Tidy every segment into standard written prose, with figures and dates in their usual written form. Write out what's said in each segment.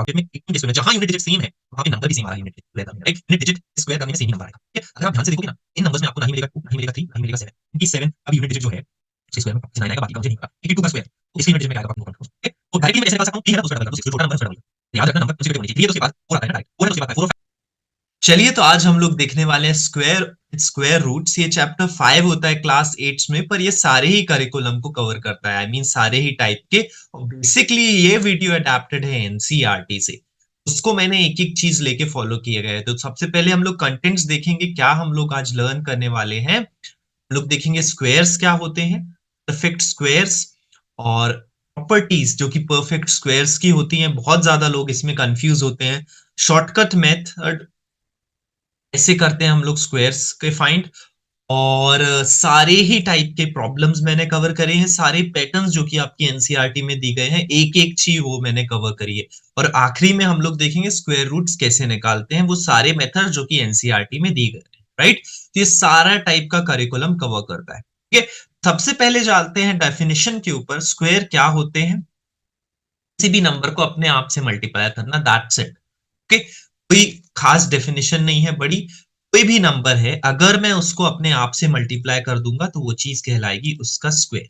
Bracket में 18 के square, जहां यूनिट डिजिट सेम है वहां पे नंबर भी सेम आ रहा है यूनिट स्क्वायर करने में, राइट? यूनिट डिजिट स्क्वायर करने में सेम ही नंबर आएगा, ठीक है? अगर आप ध्यान से देखोगे ना, इन नंबर्स में आपको नहीं मिलेगा 2, नहीं मिलेगा 3, नहीं मिलेगा 7, क्योंकि 7 अभी यूनिट डिजिट जो है उसके स्क्वायर में वापस 9 आएगा, बाकी का मुझे नहीं पता, क्योंकि 2 का स्क्वायर तो इसके यूनिट डिजिट में क्या आएगा बाकी नोट, ठीक है? तो डायरेक्टली मैं ऐसे निकाल सकता हूँ, 3 है ना तो उसका डबल कर दो, जो छोटा नंबर है उसका डबल कर दो। याद रखना नंबर उसी के होनी चाहिए, 3 है तो उसके बाद 4 आता है ना, डायरेक्ट 4 है तो उसके बाद 4। चलिए तो आज हम लोग देखने वाले हैं स्क्वायर स्क्वायर रूट्स। ये चैप्टर 5 होता है क्लास 8 में, पर ये सारे ही करिकुलम को कवर करता है, आई मीन सारे ही टाइप के। और बेसिकली ये वीडियो अडेप्टेड है एनसीईआरटी से, उसको मैंने एक एक चीज लेके फॉलो किए गए। तो सबसे पहले हम लोग कंटेंट्स देखेंगे, क्या हम लोग आज लर्न करने वाले हैं। हम लोग देखेंगे स्क्वायर्स क्या होते हैं, परफेक्ट स्क्वायर्स, और प्रॉपर्टीज जो कि परफेक्ट स्क्वायर्स की होती हैं। बहुत ज्यादा लोग इसमें कंफ्यूज होते हैं। शॉर्टकट मेथड ऐसे करते हैं हम लोग स्क्वायर्स के फाइंड। और सारे ही टाइप के प्रॉब्लम्स मैंने कवर करे हैं, सारे पैटर्न्स जो कि आपकी एनसीईआरटी में दी गए हैं, एक एक चीज वो मैंने कवर करी है। और आखिरी में हम लोग देखेंगे स्क्वायर रूट्स कैसे निकालते हैं, वो सारे मेथड जो कि एनसीईआरटी में दी गए हैं, राइट? तो ये सारा टाइप का करिकुलम कवर करता है, ठीक है? सबसे पहले जानते हैं डेफिनेशन के ऊपर, स्क्वायर क्या होते हैं। किसी भी नंबर को अपने आप से मल्टीप्लाई करना, दैट्स इट, ओके? कोई खास डेफिनेशन नहीं है बड़ी। कोई भी नंबर है, अगर मैं उसको अपने आप से मल्टीप्लाई कर दूंगा तो वो चीज कहलाएगी उसका स्क्वायर,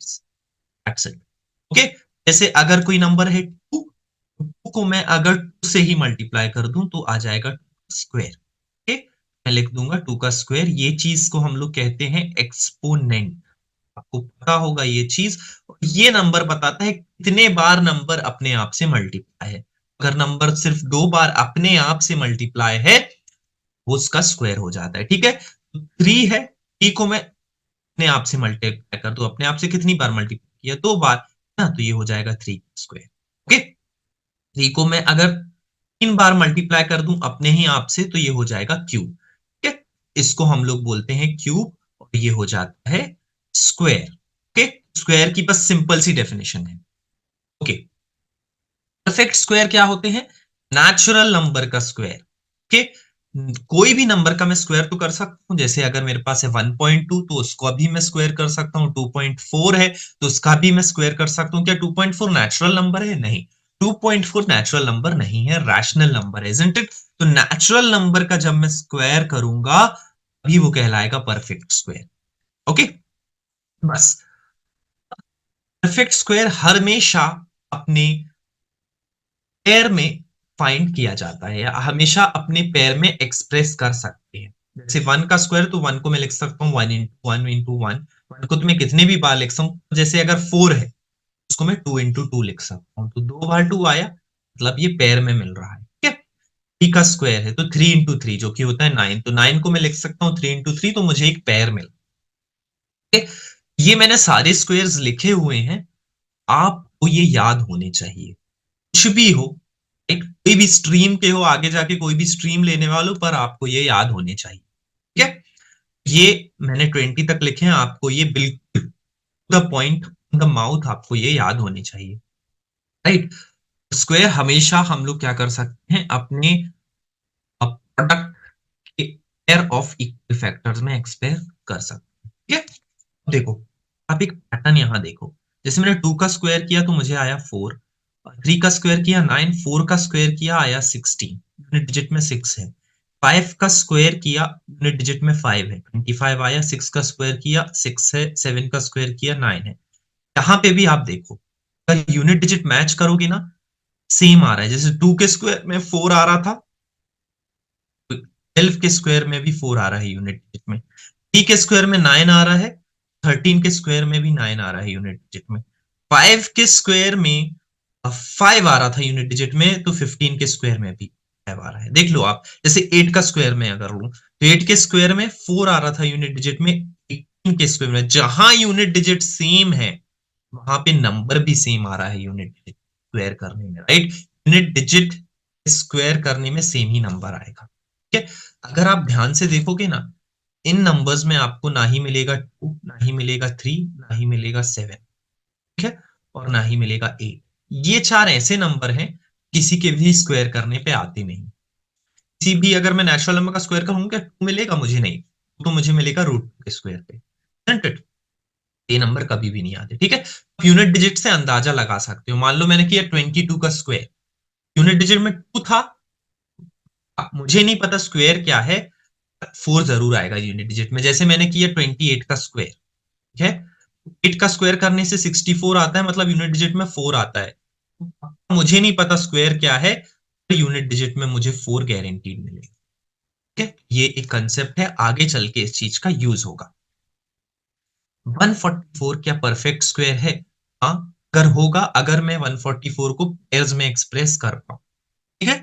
दैट्स इट, ओके? जैसे अगर कोई नंबर है 2, 2 को मैं अगर 2 से ही मल्टीप्लाई कर दूं तो आ जाएगा स्क्वायर, ओके? मैं लिख दूंगा 2 का स्क्वायर। ये चीज को हम लोग कहते हैं एक्सपोनेंट। आपको पता होगा ये चीज। ये नंबर बताता है कितने बार नंबर अपने आप से मल्टीप्लाई है। अगर नंबर सिर्फ 2 बार अपने आप से मल्टीप्लाई है वो उसका स्क्वायर हो जाता है, ठीक है? तो 3 है, 3 को मैं अपने आप से मल्टीप्लाई कर दूं, अपने आप से कितनी बार मल्टीप्लाई किया? 2 बार ना, तो ये हो जाएगा 3 स्क्वायर, ओके? 3 को मैं अगर 3 बार मल्टीप्लाई कर दूं अपने ही आप से तो ये हो जाएगा क्यूब, ठीक है? इसको हम लोग बोलते हैं क्यूब, और ये हो जाता है स्क्वायर, ओके? स्क्वायर की बस सिंपल सी डेफिनेशन है, ओके? परफेक्ट स्क्वायर क्या होते हैं? नेचुरल नंबर का स्क्वायर, ओके? कोई भी नंबर का मैं स्क्वायर तो कर सकता हूं, जैसे अगर मेरे पास है 1.2 तो उसको अभी मैं स्क्वायर कर सकता हूं। 2.4 है तो उसका भी मैं स्क्वायर कर सकता हूं। क्या 2.4 नेचुरल नंबर है? नहीं, 2.4 नेचुरल नंबर नहीं है, रैशनल नंबर है, इजंट इट? तो नेचुरल नंबर का जब मैं स्क्वायर करूंगा अभी वो कहलाएगा परफेक्ट स्क्वायर, ओके? बस परफेक्ट स्क्वायर हमेशा अपने पेयर में फाइंड किया जाता है, या हमेशा अपने पेयर में एक्सप्रेस कर सकते हैं। जैसे 1 का स्क्वायर, तो 1 को मैं लिख सकता हूँ 1 1 को तो मैं कितने भी बार लिख सकता हूँ। जैसे अगर 4 है उसको मैं 2 लिख सकता हूँ, तो 2 बार 2 आया, मतलब ये पेयर में मिल रहा है, ठीक है? 3 का स्क्वायर है तो 3 जो कि होता है 9, तो 9 को मैं लिख सकता हूँ 3 तो मुझे एक पेयर मिल, ठीक है? ये मैंने सारे स्क्वायर्स लिखे हुए हैं, आपको ये याद होने चाहिए। कुछ भी हो, एक कोई भी स्ट्रीम के हो, आगे जाके कोई भी स्ट्रीम लेने वालों, पर आपको ये याद होने चाहिए, ठीक है? ये मैंने 20 तक लिखे हैं, आपको ये बिल्कुल द पॉइंट द माउथ आपको ये याद होने चाहिए, राइट? स्क्वायर हमेशा हम लोग क्या कर सकते हैं, अपने प्रोडक्ट के पेयर ऑफ इक्वल फैक्टर्स में एक्सप्रेस कर सकते हैं, ठीक है? देखो, आप एक पैटर्न यहां देखो। जैसे मैंने 2 का स्क्वायर किया तो मुझे आया 4, 3 का स्क्वायर किया 9, 4 का स्क्वायर किया आया 16, यूनिट डिजिट में 6 है। 5 का स्क्वायर किया यूनिट डिजिट में 5 है, 25 आया। 6 का स्क्वायर किया 6 है, 7 का स्क्वायर किया 9 है। यहाँ पे भी आप देखो, अगर यूनिट डिजिट मैच करोगे ना, सेम आ रहा है। जैसे 2 के स्क्वायर में 4 आ रहा था, 12 के स्क्वायर में भी 4 आ रहा है यूनिट डिजिट में। 3 के स्क्वायर में 9 आ रहा है, 13 के स्क्वायर में भी 9 आ रहा है यूनिट डिजिट में। 5 के स्क्वायर में 5 आ रहा था यूनिट डिजिट में, तो 15 के स्क्वायर में भी 5 आ रहा है। देख लो आप, जैसे 8 का स्क्वायर में अगर लूं तो 8 के स्क्वायर में 4 आ रहा था यूनिट डिजिट में, 18 के स्क्वायर में, जहां यूनिट डिजिट सेम है वहां पे नंबर भी सेम आ रहा है यूनिट डिजिट स्क्वायर करने में, राइट? यूनिट डिजिट स्क्वायर करने में सेम ही नंबर आएगा, ठीक है? अगर आप ध्यान से देखोगे ना, इन नंबर्स में आपको ना ही मिलेगा 2, ना ही मिलेगा 3, ना ही मिलेगा 7, ठीक है? और ना ही मिलेगा 8। ये 4 ऐसे नंबर हैं किसी के भी स्क्वायर करने पे आते नहीं। किसी भी अगर मैं नेचुरल नंबर का स्क्वायर करूंगा, 2 मिलेगा मुझे? नहीं, तो मुझे मिलेगा रूट के स्क्वायर पे, isn't it? ये नंबर कभी भी नहीं आते, ठीक है? यूनिट डिजिट से अंदाजा लगा सकते हो। मान लो मैंने किया 22 का स्क्वायर, यूनिट डिजिट में 2 था, मुझे नहीं पता स्क्वायर क्या है, 4 जरूर आएगा यूनिट डिजिट में। जैसे मैंने किया 28 का स्क्वायर, ठीक है, 8 का स्क्वायर करने से 64 आता है, मतलब यूनिट डिजिट में 4 आता है। मुझे नहीं पता स्क्वायर क्या है, यूनिट डिजिट में मुझे 4 गारंटीड मिलेगा। ठीक है, ये एक कंसेप्ट है, आगे चल के इस चीज का यूज होगा। 144 क्या परफेक्ट स्क्वायर है? हाँ, अगर होगा, अगर मैं 144 को पेयर्स में एक्सप्रेस कर पाऊं। ठीक है,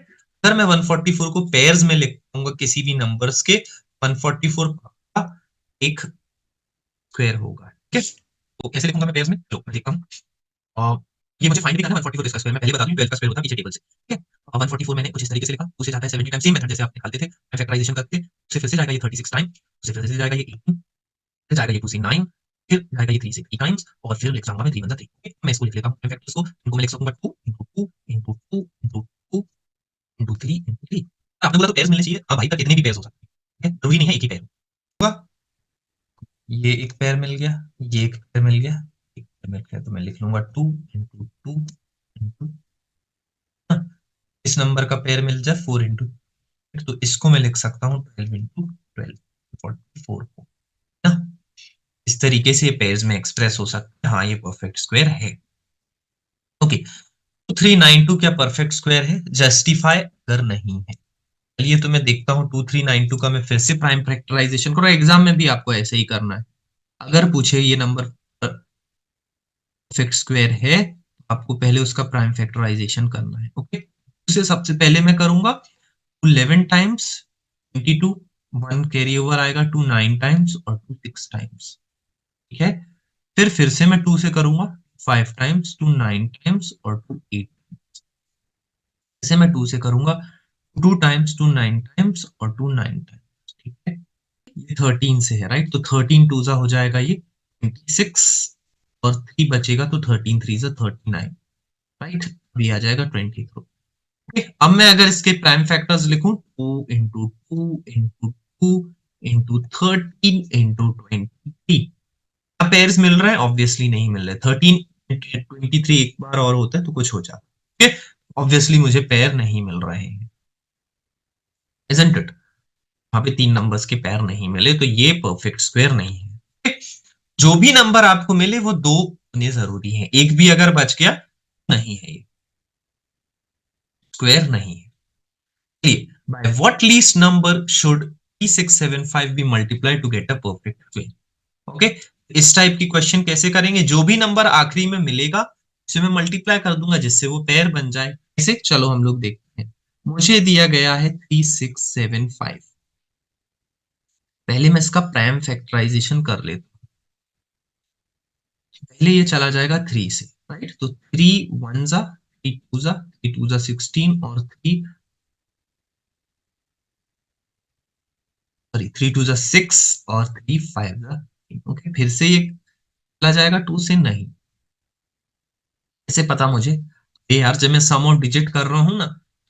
अगर मैं 144 को पेयर्स में लिख पाऊंगा किसी भी नंबर्स के, 144 का एक स्क्वायर होगा। ठीक है, तो कैसे लिखूंगा मैं पेयर्स में? लो मैं लिखता हूँ, और ये मुझे फाइंड भी करना है 144 इसका स्क्वायर। मैं पहले बता दूं 12 का स्क्वायर होता है पीछे टेबल से। ठीक है, और 144 मैंने कुछ इस तरीके से लिखा, उसे जाता है 70 टाइम, सेम मेथड जैसे आप निकालते थे फैक्टराइजेशन करते, उसे फिर से जाएगा ये 36 टाइम, उसे फिर से जाएगा ये 18, फिर जाएगा ये 2 से 9, फिर जाएगा ये 3 से 3 टाइम्स, और फिर लिख जाऊंगा मैं 3 1 3। ओके, मैं इसको लिख लेता हूँ इन फैक्टर्स को, इनको मैं लिख सकूंगा 2 2 2 2 3 3। आपने बोला तो पेयर्स मिलने चाहिए, अब भाई तक कितने भी पेयर्स हो सकते हैं, जरूरी नहीं है एक ही पेयर होगा। ये एक पेयर मिल गया, ये एक पेयर मिल गया, एक पेयर मिल गया, तो मैं लिख लूंगा 2 2 इंटू, इस नंबर का पेयर मिल जाए 4 इंटू, तो इसको मैं लिख सकता हूँ 12 इंटू 12, 44 को ना। इस तरीके से पेयर्स में एक्सप्रेस हो सकता है। हाँ, ये परफेक्ट स्क्वायर है। ओके, तो 392 क्या परफेक्ट स्क्वायर है? जस्टिफाई अगर नहीं है, चलिए तो मैं देखता हूँ 2392 का, मैं फिर से प्राइम फैक्टराइजेशन करूँ, एग्जाम में भी आपको ऐसे ही करना है। अगर पूछे ये नंबर परफेक्ट स्क्वायर है, तो आपको पहले उसका प्राइम फैक्टराइजेशन करना है। ओके, उसे सबसे पहले मैं करूंगा 11 टाइम्स 22, 1 कैरी ओवर आएगा, 2 9 टाइम्स और 2 6 टाइम्स। ठीक है, फिर से मैं 2 से करूंगा 5 टाइम्स, 2 9 टाइम्स और 2 8। इसे मैं 2 से करूंगा 2 टाइम्स, 2 9 टाइम्स और 2 9 टाइम्स। ठीक है, ये 13 से है, राइट, तो 13 टू जा हो जाएगा ये 26, और 3 बचेगा, तो 13 3 जा 39, राइट, अभी आ जाएगा 23। ओके, अब मैं अगर इसके प्राइम फैक्टर्स लिखूं, 2 into 2 into 2 into 13 into 23, pairs मिल रहा है? ऑब्वियसली नहीं मिल रहे। 13 23 एक बार और होता है तो कुछ हो जाता है, ऑब्वियसली मुझे पेयर नहीं मिल रहे हैं, इजंट इट? वहां पे 3 नंबर्स के पेयर नहीं मिले, तो ये परफेक्ट स्क्वायर नहीं है। Okay? जो भी नंबर आपको मिले वो 2 होने जरूरी है, एक भी अगर बच गया नहीं है, ये स्क्वायर नहीं है। By what least number should 3675 be multiply to get a perfect square? Okay, इस टाइप की क्वेश्चन कैसे करेंगे? जो भी नंबर आखिरी में मिलेगा उसे मैं मल्टीप्लाई कर दूंगा जिससे वो पेयर बन जाए। कैसे? चलो हम लोग देखते हैं। मुझे दिया गया है 3675, पहले मैं इसका प्राइम फैक्टराइजेशन कर लेता हूँ। पहले ये चला जाएगा 3 से, राइट, तो 3 1 जा 3 2 जा 3 2 जा 16, और 3 सॉरी 3 2 जा 6 और 3 5 जा 3। ओके, फिर से ये चला जाएगा 2 से, नहीं, कैसे पता मुझे? ये यार, जब मैं सम ऑफ डिजिट कर रहा हूँ ना,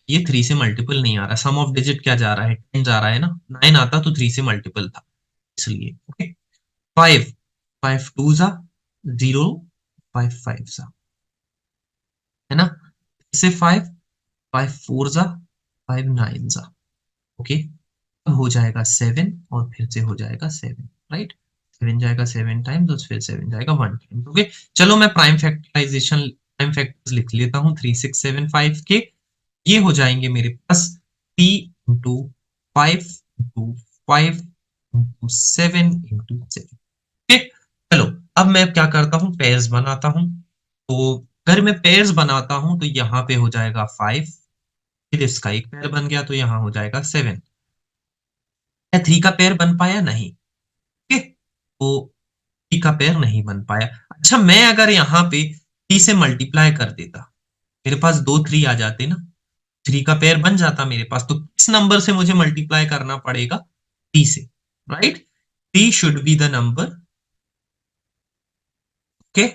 ये 3 से मल्टीपल नहीं आ रहा, सम ऑफ डिजिट क्या जा रहा है? 10 जा रहा है ना, 9 आता तो 3 से मल्टीपल था, इसलिए। ओके, 5 5 2 जा 0, 5 5 जा, है ना, इससे 5 5 4 जा 5 9 जा। ओके, अब हो जाएगा 7, और फिर से हो जाएगा 7, राइट, 7 जाएगा 7 टाइम्स, और फिर 7 जाएगा 1 टाइम। ओके, चलो मैं प्राइम फैक्टर्स लिख लेता हूँ 3675 के। ये हो जाएंगे मेरे पास 3 इंटू 5 इंटू 5 इंटू 7 इंटू 7। ठीक, चलो अब मैं क्या करता हूँ, पेयर्स बनाता हूँ। तो अगर मैं पेयर्स बनाता हूँ तो यहाँ पे हो जाएगा 5, फिर इसका एक पेयर बन गया तो यहाँ हो जाएगा 7। 3 का पेयर बन पाया? नहीं। ठीक है, तो 3 का पेयर नहीं बन पाया। अच्छा, मैं अगर यहाँ पे 3 से मल्टीप्लाई कर देता, मेरे पास 2 3 आ जाते ना, 3 का पेयर बन जाता मेरे पास। तो किस नंबर से मुझे मल्टीप्लाई करना पड़ेगा? 3 से, right, 3 should be the number, okay,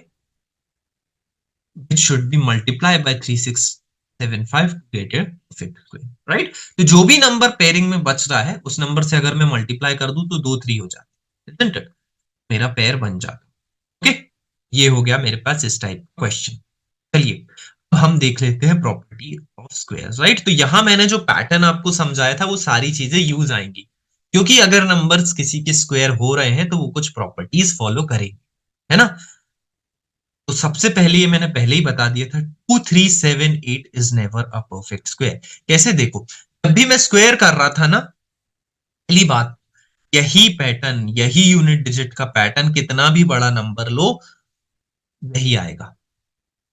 which should be multiplied by 3675 to get a perfect square, right? तो जो भी नंबर पेयरिंग में बच रहा है उस नंबर से अगर मैं मल्टीप्लाई कर दूं तो 2 3 हो जाते, isn't it? मेरा पेयर बन जाता। ओके, ये हो गया मेरे पास इस टाइप का क्वेश्चन। चलिए, अब हम देख लेते हैं प्रॉपर्टी ऑफ स्क्वायर्स, राइट। तो यहां मैंने जो पैटर्न आपको समझाया था वो सारी चीजें यूज आएंगी, क्योंकि अगर नंबर्स किसी के स्क्वायर हो रहे हैं तो वो कुछ प्रॉपर्टीज फॉलो करेंगे, है ना। तो सबसे पहले ये मैंने पहले ही बता दिया था, 2378 is never a perfect square. कैसे देखो, जब भी मैं स्क्वायर कर रहा था ना, पहली बात, यही पैटर्न, यही यूनिट डिजिट का पैटर्न, कितना भी बड़ा नंबर लो यही आएगा।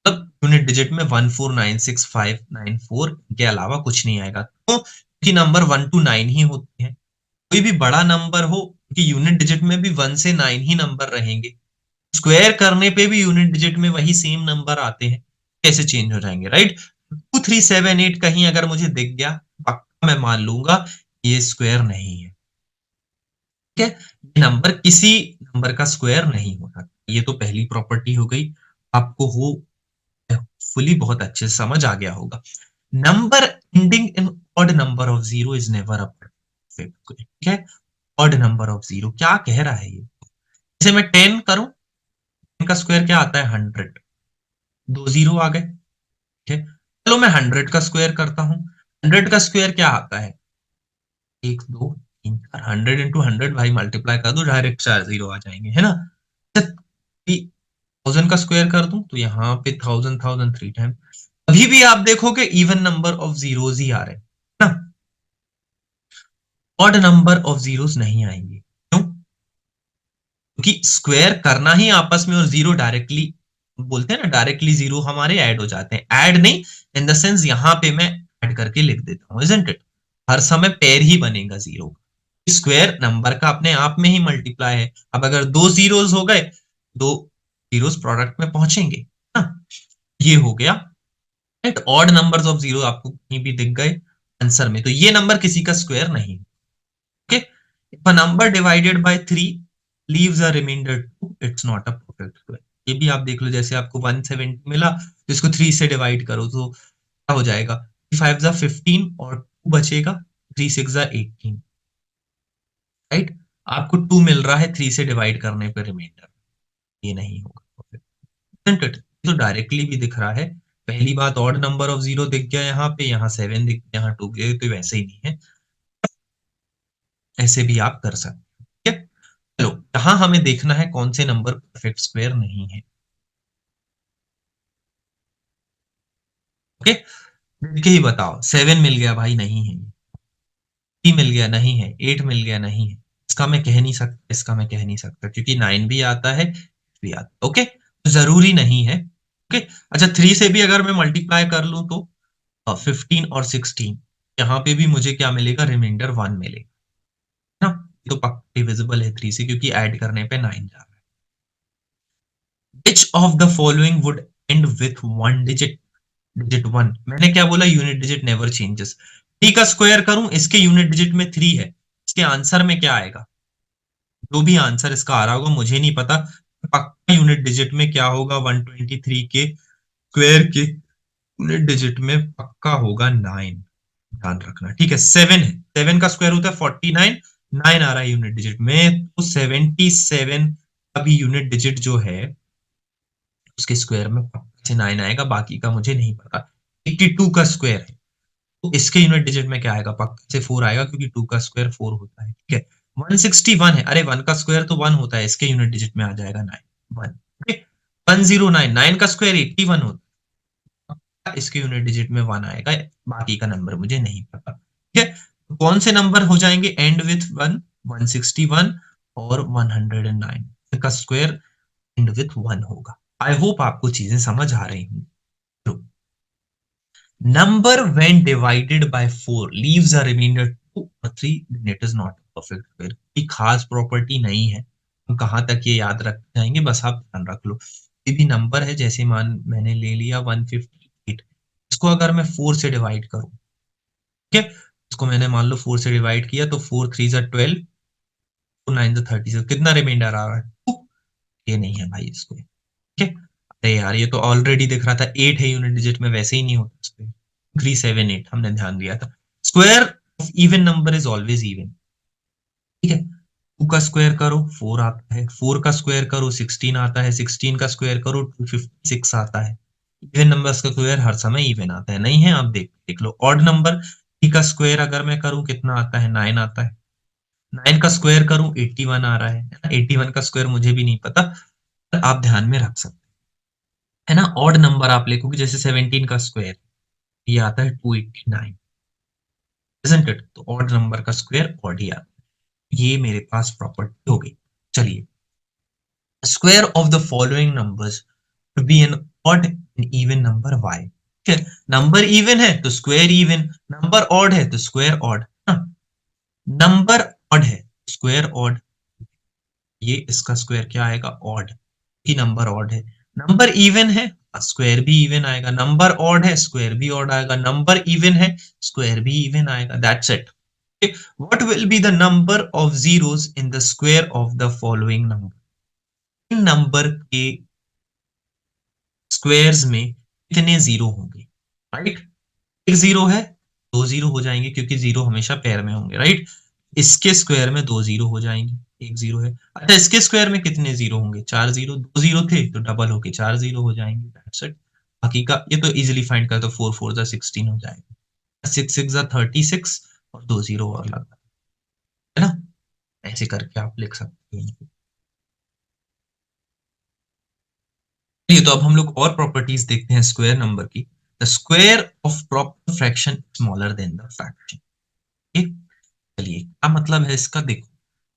तब यूनिट डिजिट में 1496594 के अलावा कुछ नहीं आएगा, तो क्योंकि नंबर 1 to 9 ही होते हैं। कोई भी बड़ा नंबर हो, क्योंकि यूनिट डिजिट में भी 1 से 9 ही नंबर रहेंगे, स्क्वायर करने पे भी यूनिट डिजिट में वही सेम नंबर आते हैं, कैसे चेंज हो जाएंगे, राइट। 2378 कहीं अगर मुझे दिख गया, पक्का मैं मान लूंगा ये स्क्वायर नहीं है, ठीक है। ये नंबर किसी नंबर का स्क्वायर नहीं होता। ये तो पहली प्रॉपर्टी हो गई, आपको हो फुली बहुत अच्छे से समझ आ गया होगा। Number ending in odd number of zero is never a perfect, ठीक है। ऑड नंबर ऑफ जीरो क्या कह रहा है ये, जैसे मैं 10 करूं, 10 का स्क्वायर क्या आता है 100, दो जीरो आ गए, ठीक है। चलो मैं 100 का स्क्वायर करता हूं, 100 का स्क्वायर क्या आता है, एक दो तीन चार, 100 इंटू 100 भाई मल्टीप्लाई कर दो, डायरेक्ट 4 जीरो आ जाएंगे, है ना। 1000 का स्क्वायर कर दूं तो यहाँ पे 1000 3 टाइम, अभी भी आप देखोगे इवन नंबर ऑफ जीरोस ही आ रहे हैं ना, ऑड नंबर ऑफ जीरोस नहीं आएंगे, क्यों, क्योंकि स्क्वायर करना ही आपस में, और जीरो डायरेक्टली बोलते हैं ना, डायरेक्टली जीरो हमारे ऐड हो जाते हैं, ऐड नहीं इन द सेंस यहाँ पे मैं ऐड करके लिख देता हूँ, इजंट इट, हर समय पेयर ही बनेगा जीरो, स्क्वायर नंबर का अपने आप में ही मल्टीप्लाई है। अब अगर दो जीरोस हो गए, दो जीरोस प्रोडक्ट में पहुंचेंगे ना, ये हो गया, right. Odd numbers of zero आपको कहीं भी दिख गए आंसर में, तो ये नंबर किसी का स्क्वायर नहीं, okay. If a number divided by 3 leaves a remainder 2, it's not a perfect square. ये भी आप देख लो, जैसे आपको 170 मिला तो इसको 3 से डिवाइड करो तो क्या हो जाएगा, 5 जा 15 और 2 बचेगा, 3 6 जा 18, राइट। आपको 2 मिल रहा है 3 से डिवाइड करने पे रिमाइंडर, ये नहीं होगा, isn't it? तो डायरेक्टली भी दिख रहा है। पहली बात, ऑड नंबर ऑफ जीरो दिख गया यहाँ पे, यहाँ 7 दिख गया, यहाँ 2 गए, तो वैसे ही नहीं है, ऐसे भी आप कर सकते हो, ठीक है। चलो, यहाँ हमें देखना है कौन से नंबर परफेक्ट स्क्वायर नहीं है, ओके। देख के ही बताओ, 7 मिल गया भाई, नहीं है, 3 मिल गया नहीं है, 8 मिल गया नहीं है, इसका मैं कह नहीं सकता, इसका मैं कह नहीं सकता, क्योंकि 9 भी आता है, भी आता है, ओके, जरूरी नहीं है, ओके। अच्छा, 3 से भी अगर मैं मल्टीप्लाई कर लूं तो 15 और 16, यहाँ पे भी मुझे क्या मिलेगा, रिमाइंडर 1 मिलेगा ना, तो पक्का डिविजिबल है 3 से, क्योंकि ऐड करने पे 9 जा रहा है। Which of the following would and with one digit, digit 1, मैंने क्या बोला, यूनिट डिजिट नेवर चेंजेस। 3 का स्क्वायर करूं, इसके यूनिट डिजिट में 3 है, इसके आंसर में क्या आएगा, जो भी आंसर इसका आ रहा होगा, मुझे नहीं पता, पक्का यूनिट डिजिट में क्या होगा, 123 के स्क्वायर के यूनिट डिजिट में पक्का होगा 9, ध्यान रखना, ठीक है। 7 है, 7 का स्क्वायर होता है 49, 9 आ रहा है यूनिट डिजिट में, तो 77 का भी यूनिट डिजिट जो है उसके स्क्वायर में पक्का से 9 आएगा, बाकी का मुझे नहीं पता। 82 का स्क्वायर है, तो इसके यूनिट डिजिट में क्या आएगा, पक्का से 4 आएगा, क्योंकि 2 का स्क्वायर 4 होता है, ठीक है। 161 है, अरे 1 का स्क्वायर तो 1 होता है, इसके यूनिट डिजिट में आ जाएगा 9, 1, ठीक है। 109, 9 का स्क्वायर 81 होता है, इसके यूनिट डिजिट में 1 आएगा, बाकी का नंबर मुझे नहीं पता, ठीक है। तो कौन से नंबर हो जाएंगे एंड विथ 1, 161 और 109 का स्क्वायर एंड विथ 1 होगा। आई होप आपको चीजें समझ आ रही हूँ। Number when divided by 4 leaves a remainder 2 or 3, then it is not a perfect square। कोई खास प्रॉपर्टी नहीं है, हम कहाँ तक ये याद रख जाएंगे, बस आप ध्यान रख लो। ये भी नंबर है, जैसे मान मैंने ले लिया 158, इसको अगर मैं 4 से डिवाइड करूं, ठीक है, इसको मैंने मान लो 4 से डिवाइड किया, तो 4 3 जा 12, 4 9 जा 36, कितना रिमाइंडर आ रहा है 2, ये नहीं है भाई इसको, ठीक है। अरे यार, ये तो ऑलरेडी दिख रहा था 8 है यूनिट डिजिट में, वैसे ही नहीं होता इस पे, 378 हमने ध्यान दिया था। Square of even number is always even, ठीक है। 2 का स्क्वायर करो 4 आता है, 4 का स्क्वायर करो 16 आता है, 16 का स्क्वायर करो 256 आता है, इवन नंबर्स का स्क्वायर हर समय इवन आता है, नहीं है आप देख लो। ऑड नंबर थ्री का स्क्वायर अगर मैं करूं कितना आता है, 9 आता है। 9 का स्क्वायर करूं 81 आ रहा है ना। 81 का स्क्वायर मुझे भी नहीं पता, पर आप ध्यान में रख सकते है ना। ऑड नंबर आप लिखोगे जैसे 17 का स्क्वायर, ये आता है 289, इजंट इट? तो ऑड नंबर का स्क्वायर ऑड ही आता है। ये मेरे पास प्रॉपर्टी हो गई। चलिए, square of the following numbers to be an odd and even number y। ठीक है, नंबर इवन है तो स्क्वायर इवन, नंबर ऑड है तो स्क्वायर ऑड। नंबर ऑड है स्क्वायर ऑड, ये इसका स्क्वायर क्या आएगा, ऑड, की नंबर ऑड है। नंबर इवन है स्क्वायर भी इवन आएगा, नंबर ऑड है स्क्वायर भी ऑड आएगा, नंबर इवन है स्क्वायर भी इवन आएगा। That's it. What will be the number of zeros in the square of the following number. In number के स्क्वायर्स में कितने जीरो होंगे, राइट? एक जीरो है, दो जीरो हो जाएंगे क्योंकि जीरो हमेशा पेयर में होंगे, राइट? इसके स्क्वायर में दो जीरो हो जाएंगे, एक जीरो है। अच्छा, इसके स्क्वायर में कितने जीरो होंगे, चार जीरो, दो जीरो थे तो डबल होके चार जीरो हो जाएंगे। That's it. बाकी का ये तो इजीली फाइंड कर, तो 4 4 जा 16 हो जाएगा, 6 6 जा 36 और दो जीरो और लगा, है ना। ऐसे करके आप लिख सकते हैं। चलिए, तो अब हम लोग और प्रॉपर्टीज देखते हैं स्क्वायर नंबर की। The square of proper fraction smaller than the fraction. चलिए, क्या मतलब है इसका, देखो।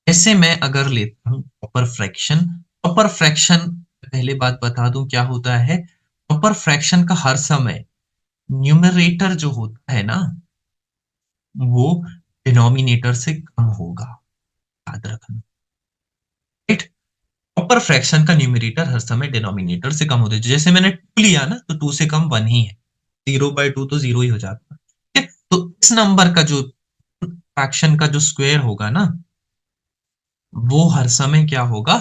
ऐसे मैं अगर लेता हूं प्रॉपर फ्रैक्शन, प्रॉपर फ्रैक्शन पहले बात बता दूं क्या होता है। प्रॉपर फ्रैक्शन का हर समय न्यूमरेटर जो होता है ना, वो डिनोमिनेटर से कम होगा, याद रखना, राइट। प्रॉपर फ्रैक्शन का न्यूमरेटर हर समय डिनोमिनेटर से कम होता है। जैसे मैंने टू लिया ना, तो टू से कम वन ही है, 0/2 तो जीरो ही हो जाता है, ठीक है? तो इस नंबर का जो फ्रैक्शन का जो स्क्वायर होगा ना, वो हर समय क्या होगा,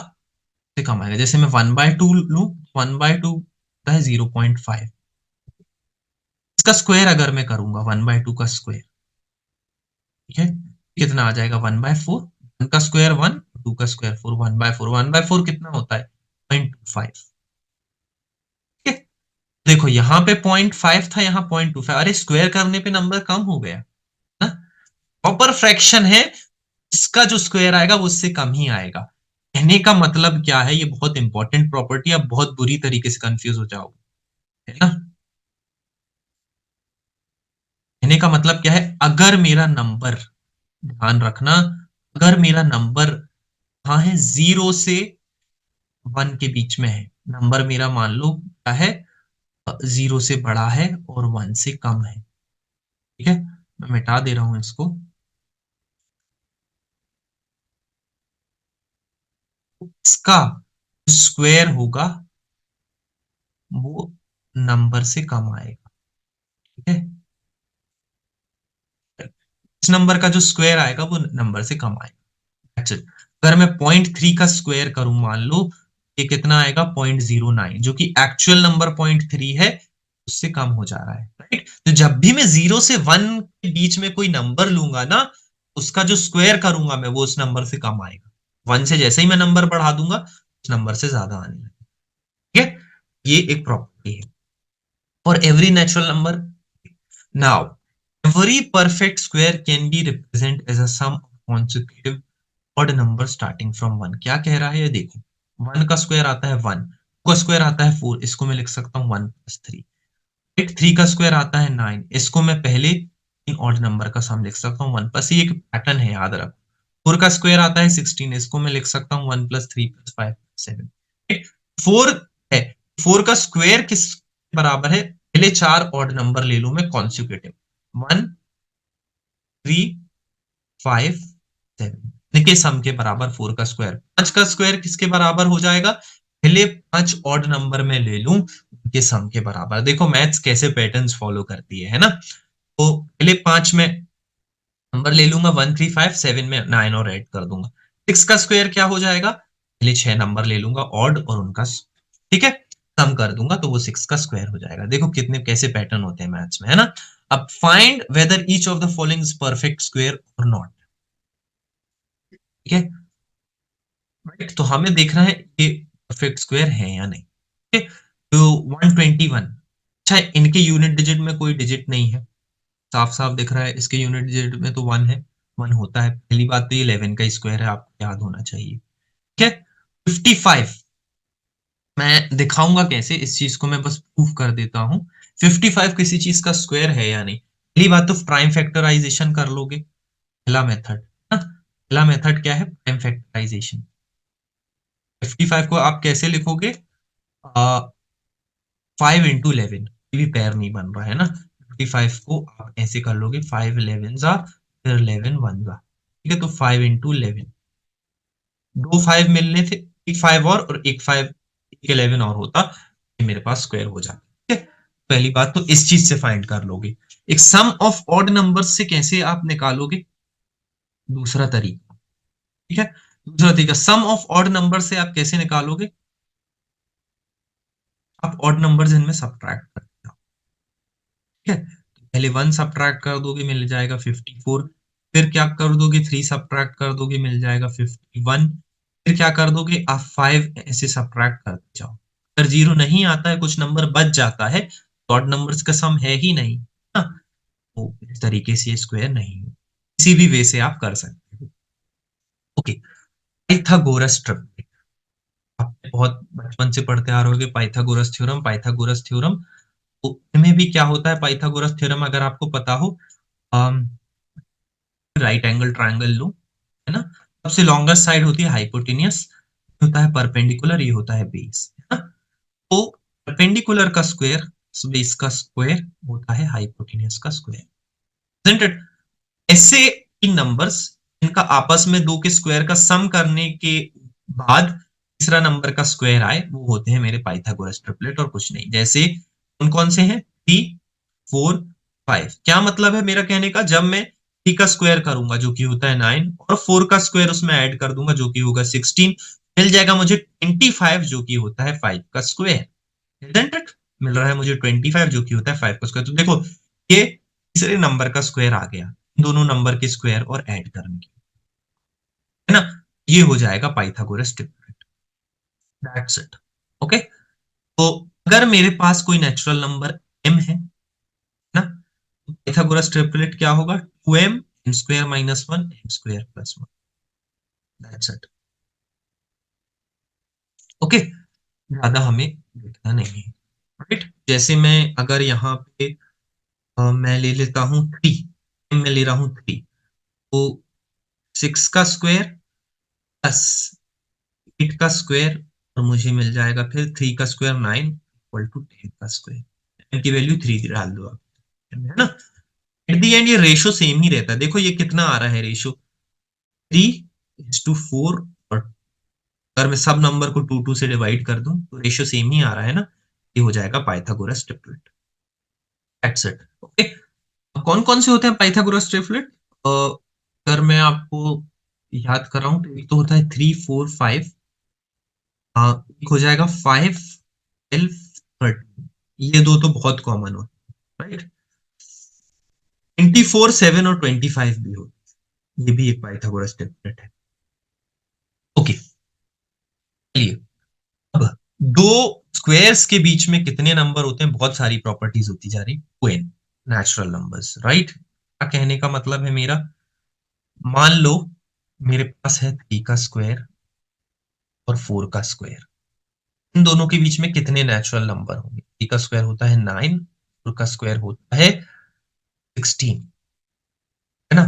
से कम आएगा। जैसे मैं 1/2 लू, 1/2 होता है 0.5, इसका स्क्वायर अगर मैं करूंगा 1/2 का स्क्वायर, ठीक है, कितना आ जाएगा, 1/4। वन का स्क्वायर वन, टू का स्क्वायर फोर, 1/4, 1/4 कितना होता है, 0.25। ठीक है, देखो यहाँ पे 0.5 था, यहाँ 0.25, अरे स्क्वायर करने पे नंबर कम हो गया ना। प्रॉपर फ्रैक्शन है, इसका जो स्क्वायर आएगा वो उससे कम ही आएगा। कहने का मतलब क्या है, ये बहुत इंपॉर्टेंट प्रॉपर्टी, आप बहुत बुरी तरीके से कंफ्यूज हो जाओगे, है ना। कहने का मतलब क्या है, अगर मेरा नंबर, ध्यान रखना, अगर मेरा नंबर कहाँ है, 0 से 1 के बीच में है, नंबर मेरा मान लो क्या है, 0 से बड़ा है और 1 से कम है, ठीक है। मैं मिटा दे रहा हूं इसको। इसका स्क्वायर होगा वो नंबर से कम आएगा, ठीक है। इस नंबर का जो स्क्वायर आएगा वो नंबर से कम आएगा। अच्छा, अगर मैं 0.3 का स्क्वायर करूं, मान लो ये कितना आएगा, 0.09, जो कि एक्चुअल नंबर 0.3 है, उससे कम हो जा रहा है, राइट। तो जब भी मैं 0 से 1 के बीच में कोई नंबर लूंगा ना, उसका जो स्क्वायर करूंगा मैं, वो उस नंबर से कम आएगा। 1 से जैसे ही मैं नंबर बढ़ा दूंगा, उस नंबर से ज्यादा आने लगेगा, ठीक है। ये एक प्रॉपर्टी है for every natural number. Now, every perfect square can be represented as a sum of consecutive odd number starting from 1। क्या कह रहा है ये देखो, 1 का स्क्वायर आता है 1, 2 का स्क्वायर आता है 4, इसको मैं लिख सकता हूँ 1+3, 3 का स्क्वायर आता है 9, इसको मैं पहले तीन ऑड नंबर का सम लिख सकता हूँ 1 प्लस, ये एक पैटर्न है याद रखो। 4 का स्क्वायर आता है 16, इसको मैं लिख सकता हूँ 1+3+5+7। 4 है, 4 का स्क्वायर किस बराबर है, पहले चार ऑड नंबर ले लूं मैं कॉन्सिक्यूटिव, 1 3 5 7 के सम के बराबर 4 का स्क्वायर। 5 का स्क्वायर किसके बराबर हो जाएगा, पहले 5 ऑड नंबर में ले लूं उनके सम के बराबर। देखो मैथ्स कैसे पैटर्न्स फॉलो करती है ना। तो पहले 5 में नंबर ले लूंगा, 1 3 5, 7 में 9 और ऐड कर दूंगा। 6 का स्क्वायर क्या हो जाएगा, पहले 6 नंबर ले लूंगा ऑड और उनका ठीक है, सम कर दूंगा तो वो 6 का स्क्वायर हो जाएगा। देखो कितने कैसे पैटर्न होते हैं मैथ्स में, है ना। अब find whether each of the following is perfect square और नॉट, ठीक है, राइट। तो हमें देखना है ये परफेक्ट स्क्वायर है या नहीं, ठीक है। तो 121 अच्छा, इनके यूनिट डिजिट में कोई डिजिट नहीं है, साफ साफ दिख रहा है, इसके यूनिट डिजिट में तो 1 है, 1 होता है। पहली बात तो ये 11 का स्क्वायर है, आपको याद होना चाहिए। ठीक है, 55 मैं दिखाऊंगा कैसे, इस चीज को मैं बस प्रूफ कर देता हूं। 55 किसी चीज का स्क्वायर है या नहीं। पहली बात तो प्राइम फैक्टराइजेशन कर लोगे, पहला मेथड। पहला मेथड क्या है? Prime factorisation. 55 को आप कैसे लिखोगे? 5 इंटू 11, भी पैर नहीं बन रहा है ना। 55 को आप ऐसे कर लोगे, 5 11 जा, फिर 11 1 जा। ठीक है, तो 5 इंटू 11, दो 5 मिलने थे, एक 5 और एक 5, एक 11 और होता, ये मेरे पास स्क्वायर हो जाता। ठीक है, पहली बात तो इस चीज से फाइंड कर लोगे। एक सम ऑफ ऑड नंबर से कैसे आप निकालोगे? दूसरा तरीका। ठीक है, दूसरा तरीका, सम ऑफ ऑड नंबर से आप कैसे निकालोगे? आप ऑड नंबर इनमें सब्ट्रैक्ट करते हो। ठीक है, तो पहले 1 सब्ट्रैक्ट कर दोगे, मिल जाएगा 54। फिर क्या कर दोगे? 3 सब्ट्रैक्ट कर दोगे, मिल जाएगा 51। फिर क्या कर दोगे? आप 5 ऐसे सब्ट्रैक्ट करते जाओ। अगर जीरो नहीं आता है, कुछ नंबर बच जाता है, तो ऑड नंबर्स का सम है ही नहीं ना, तो इस तरीके से स्क्वायर नहीं है। किसी भी वे से आप कर सकते हो। ओके, पाइथागोरस ट्रिपलेट, आप बहुत बचपन से पढ़ते आ रहे हो पाइथागोरस थ्योरम, पाइथागोरस थ्योरम। तो इनमें भी क्या होता है पाइथागोरस थ्योरम, अगर आपको पता हो, राइट एंगल ट्रायंगल लो, है ना, सबसे लॉन्गेस्ट साइड होती है हाइपोटेनियस, होता है परपेंडिकुलर, ये होता है बेस, है ना। तो परपेंडिकुलर का स्क्वायर बेस का स्क्वायर होता है हाइपोटेनियस का स्क्वायर, isn't it? ऐसे इन नंबर्स, इनका आपस में दो के स्क्वायर का सम करने के बाद तीसरा नंबर का स्क्वायर आए, वो होते हैं मेरे पाइथागोरस ट्रिपलेट, और कुछ नहीं। जैसे कौन कौन से हैं? 3 4 5। क्या मतलब है मेरा कहने का? जब मैं 3 का स्क्वायर करूंगा जो कि होता है 9, और 4 का स्क्वायर उसमें ऐड कर दूंगा जो कि होगा 16, मिल जाएगा मुझे 25 जो कि होता है 5 का स्क्वायर, isn't it? मिल रहा है मुझे 25 जो कि होता है 5 का स्क्वायर। तो देखो, ये तीसरे नंबर का स्क्वायर आ गया, दोनों नंबर के स्क्वायर और ऐड करने की, है ना। ये हो जाएगा Pythagoras triplet, that's it. Okay, तो अगर मेरे पास कोई नेचुरल नंबर m है ना, तो पाइथागोरस ट्रिपलेट क्या होगा? 2m m square minus 1 m square plus 1, that's it. Okay, ज्यादा हमें देखना नहीं है, राइट। जैसे मैं अगर यहाँ पे मैं ले लेता हूँ 3, मैं ले रहा हूँ 3, तो 6 का स्क्वायर प्लस 8 का स्क्वायर, और मुझे मिल जाएगा फिर 3 का स्क्वायर 9 इक्वल टू 10 का स्क्वायर। n की वैल्यू 3 डाल दो आप, है ना। एट दी एंड ये रेशो सेम ही रहता है। देखो ये कितना आ रहा है रेशो, 3:4, और अगर मैं सब नंबर को 2 2 से डिवाइड कर दूं तो रेशो सेम ही आ रहा है ना। ये हो जाएगा Pythagoras triplet, that's it. Okay, कौन कौन से होते हैं पाइथागोरस ट्रिपलेट? अगर मैं आपको याद कर रहा हूँ, तो एक तो होता है 3 4 5, एक हो जाएगा 5 12 13, ये दो तो बहुत कॉमन होते हैं, राइट। 24 7 और 25 भी होते हैं, ये भी एक पाइथागोरस ट्रिपलेट है। ओके, चलिए, अब दो स्क्वायर्स के बीच में कितने नंबर होते हैं? बहुत सारी प्रॉपर्टीज होती जा रही, क्वेन नेचुरल नंबर्स, राइट। क्या कहने का मतलब है मेरा? मान लो मेरे पास है 3 का स्क्वायर और 4 का स्क्वायर, इन दोनों के बीच में कितने नेचुरल नंबर होंगे? 3 का स्क्वायर होता है 9, 4 का स्क्वायर होता है 16, है ना।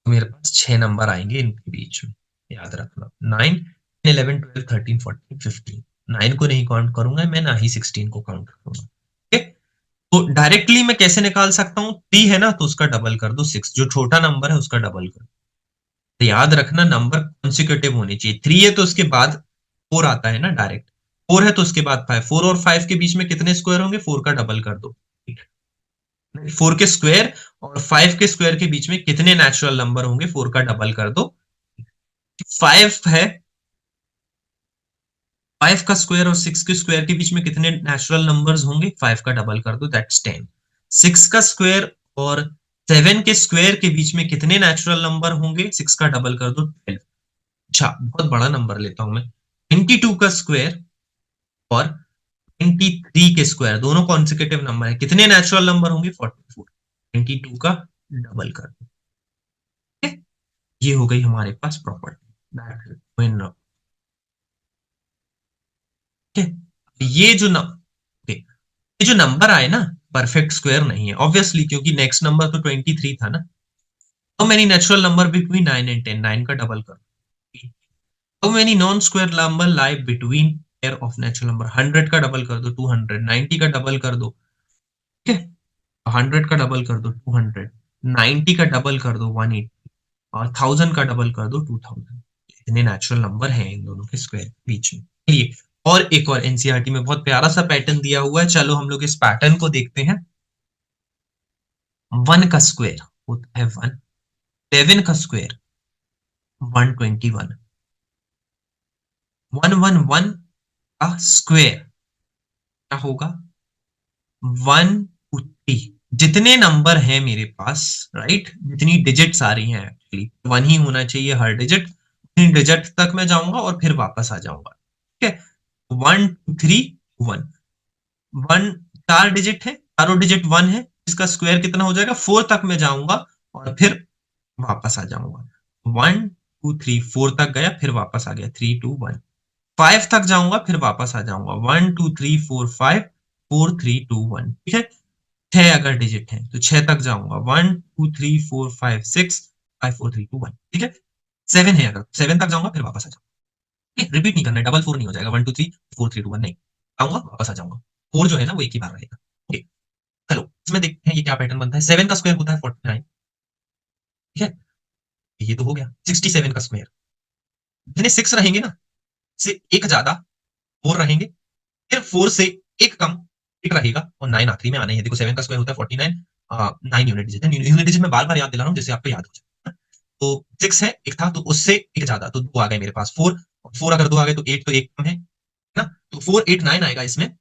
तो मेरे पास 6 नंबर आएंगे इनके बीच में, याद रखना। 9 11 12 13 14 15, 9 को नहीं काउंट करूंगा मैं, ना ही 16 को काउंट करूंगा। ठीक है, तो डायरेक्टली मैं कैसे निकाल सकता हूँ? 3 है ना, तो उसका डबल कर दो 6, जो छोटा नंबर है उसका डबल कर दो। तो याद रखना नंबर कॉन्सिक्यूटिव होने चाहिए। 3 है तो उसके बाद 4 आता है ना डायरेक्ट, 4 है तो उसके बाद 5, 4 और 5 के बीच में कितने स्क्वायर होंगे? 4 का डबल कर दो। 4 के स्क्वायर और 5 के स्क्वायर के बीच में कितने नेचुरल नंबर होंगे? 4 का डबल कर दो। 5 है, 5 का स्क्वायर और 6 के स्क्वायर के बीच में कितने नेचुरल नंबर्स होंगे? 5 का डबल कर दो, दैट्स 10। 6 का स्क्वायर और 7 के स्क्वायर के बीच में कितने नेचुरल नंबर होंगे? 6 का डबल कर दो, 12। अच्छा, बहुत बड़ा नंबर लेता हूं मैं, 22 का स्क्वायर और 23 के स्क्वायर, दोनों कॉन्सिक्यूटिव नंबर है, कितने नेचुरल नंबर होंगे 44, 22 का डबल कर दो। ठीक है? ये हो गई हमारे पास प्रॉपर्टी। ठीक है, ये जो नंबर आए ना परफेक्ट स्क्वायर नहीं है ऑब्वियसली, क्योंकि नेक्स्ट नंबर तो 23 था ना। How many natural number between 9 and 10, 9 का डबल कर। How many non square number lie between pair of natural number, 100 का डबल कर दो 200, 90 का डबल कर दो, ठीक है, 100 का डबल कर दो 200, 90 का डबल कर दो 180, और 1000 का डबल कर दो 2000। इतने नेचुरल नंबर हैं इन दोनों के स्क्वायर बीच में। चलिए, और एक और एनसीईआरटी में बहुत प्यारा सा पैटर्न दिया हुआ है, चलो हम लोग इस पैटर्न को देखते हैं। 1 का स्क्वायर होता है 1, 11 का स्क्वायर 121, 111 का स्क्वायर क्या होगा 123। जितने नंबर हैं मेरे पास, राइट, जितनी डिजिट्स आ रही हैं, एक्चुअली वन ही होना चाहिए हर डिजिट, उतनी डिजिट तक मैं जाऊंगा और फिर वापस आ जाऊंगा। ठीक है, 1 2 3 1, 1 4 डिजिट है, चारों डिजिट 1 है, इसका स्क्वायर कितना हो जाएगा 4 तक मैं जाऊंगा और फिर वापस आ जाऊंगा। 1 2 3 4 तक गया, फिर वापस आ गया 3 2 1, 5 तक जाऊंगा फिर वापस आ जाऊंगा 1 2 3 4 5 4 3 2 1। ठीक है, 6 अगर डिजिट है तो 6 तक जाऊंगा 1 2 3 4 5 6 5 4 3 2 1। ठीक है, 7 है अगर 7 तक जाऊंगा फिर वापस आ जाऊंगा। रिपीट नहीं करना है, डबल 4 नहीं हो जाएगा 1 2 3 4 3 2 1 नहीं, आऊंगा वापस आ जाऊंगा। 4 जो है ना वो एक ही बार रहेगा। ओके, चलो इसमें देखते हैं ये क्या पैटर्न बनता है। 7 का स्क्वायर होता है 49। ठीक है, ये तो हो गया। 67 का स्क्वायर, जितने 6 रहेंगे ना से एक ज्यादा 4 रहेंगे, फिर 4 से एक कम 8 रहेगा और 9 आखिरी में आना ही है। देखो 7 का स्क्वायर होता है 49, 9 यूनिट डिजिट है। यूनिट डिजिट मैं बार बार याद दिला रहा हूँ जिससे आपको याद हो जाए। तो 6 है, एक था तो उससे एक ज्यादा, तो 2 आ गए मेरे पास 4, 4 अगर 2 आ गए तो 8, तो एक कम है ना, तो 4 8 9 आएगा इसमें,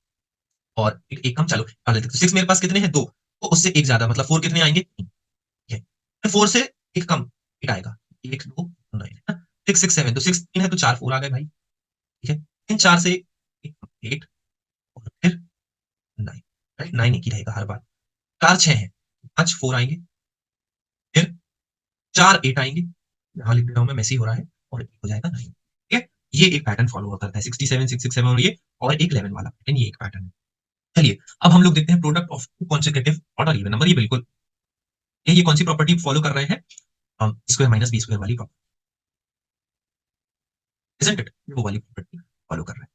और एक कम। चलो 6 मेरे पास कितने हैं 2, तो उससे एक ज्यादा मतलब 4 कितने आएंगे 3। ठीक है, 4 से एक कम 8 आएगा, 1 2 9 है ना। 6 6 7, तो 6 3 है तो 4 4 आ गए भाई। ठीक है, 3 4 से 8 और फिर 9, राइट, 9 एक ही रहेगा हर बार। 4 6 है, 5 4 आएंगे, फिर 4 8 आएंगे, यहाँ लिख दे रहा हूं मैं, मैसी हो रहा है, और एक हो जाएगा 9। ठीक है, ये एक पैटर्न फॉलो करता है 67 667, और ये और एक 11 वाला पैटर्न, ये एक पैटर्न है। चलिए अब हम लोग देखते हैं product of two consecutive odd और इवन नंबर। ये बिल्कुल ये कौन सी प्रॉपर्टी फॉलो कर रहे हैं, स्क्वायर माइनस बी स्क्वायर वाली प्रॉपर्टी, इजंट इट, वो वाली प्रॉपर्टी फॉलो कर रहे हैं।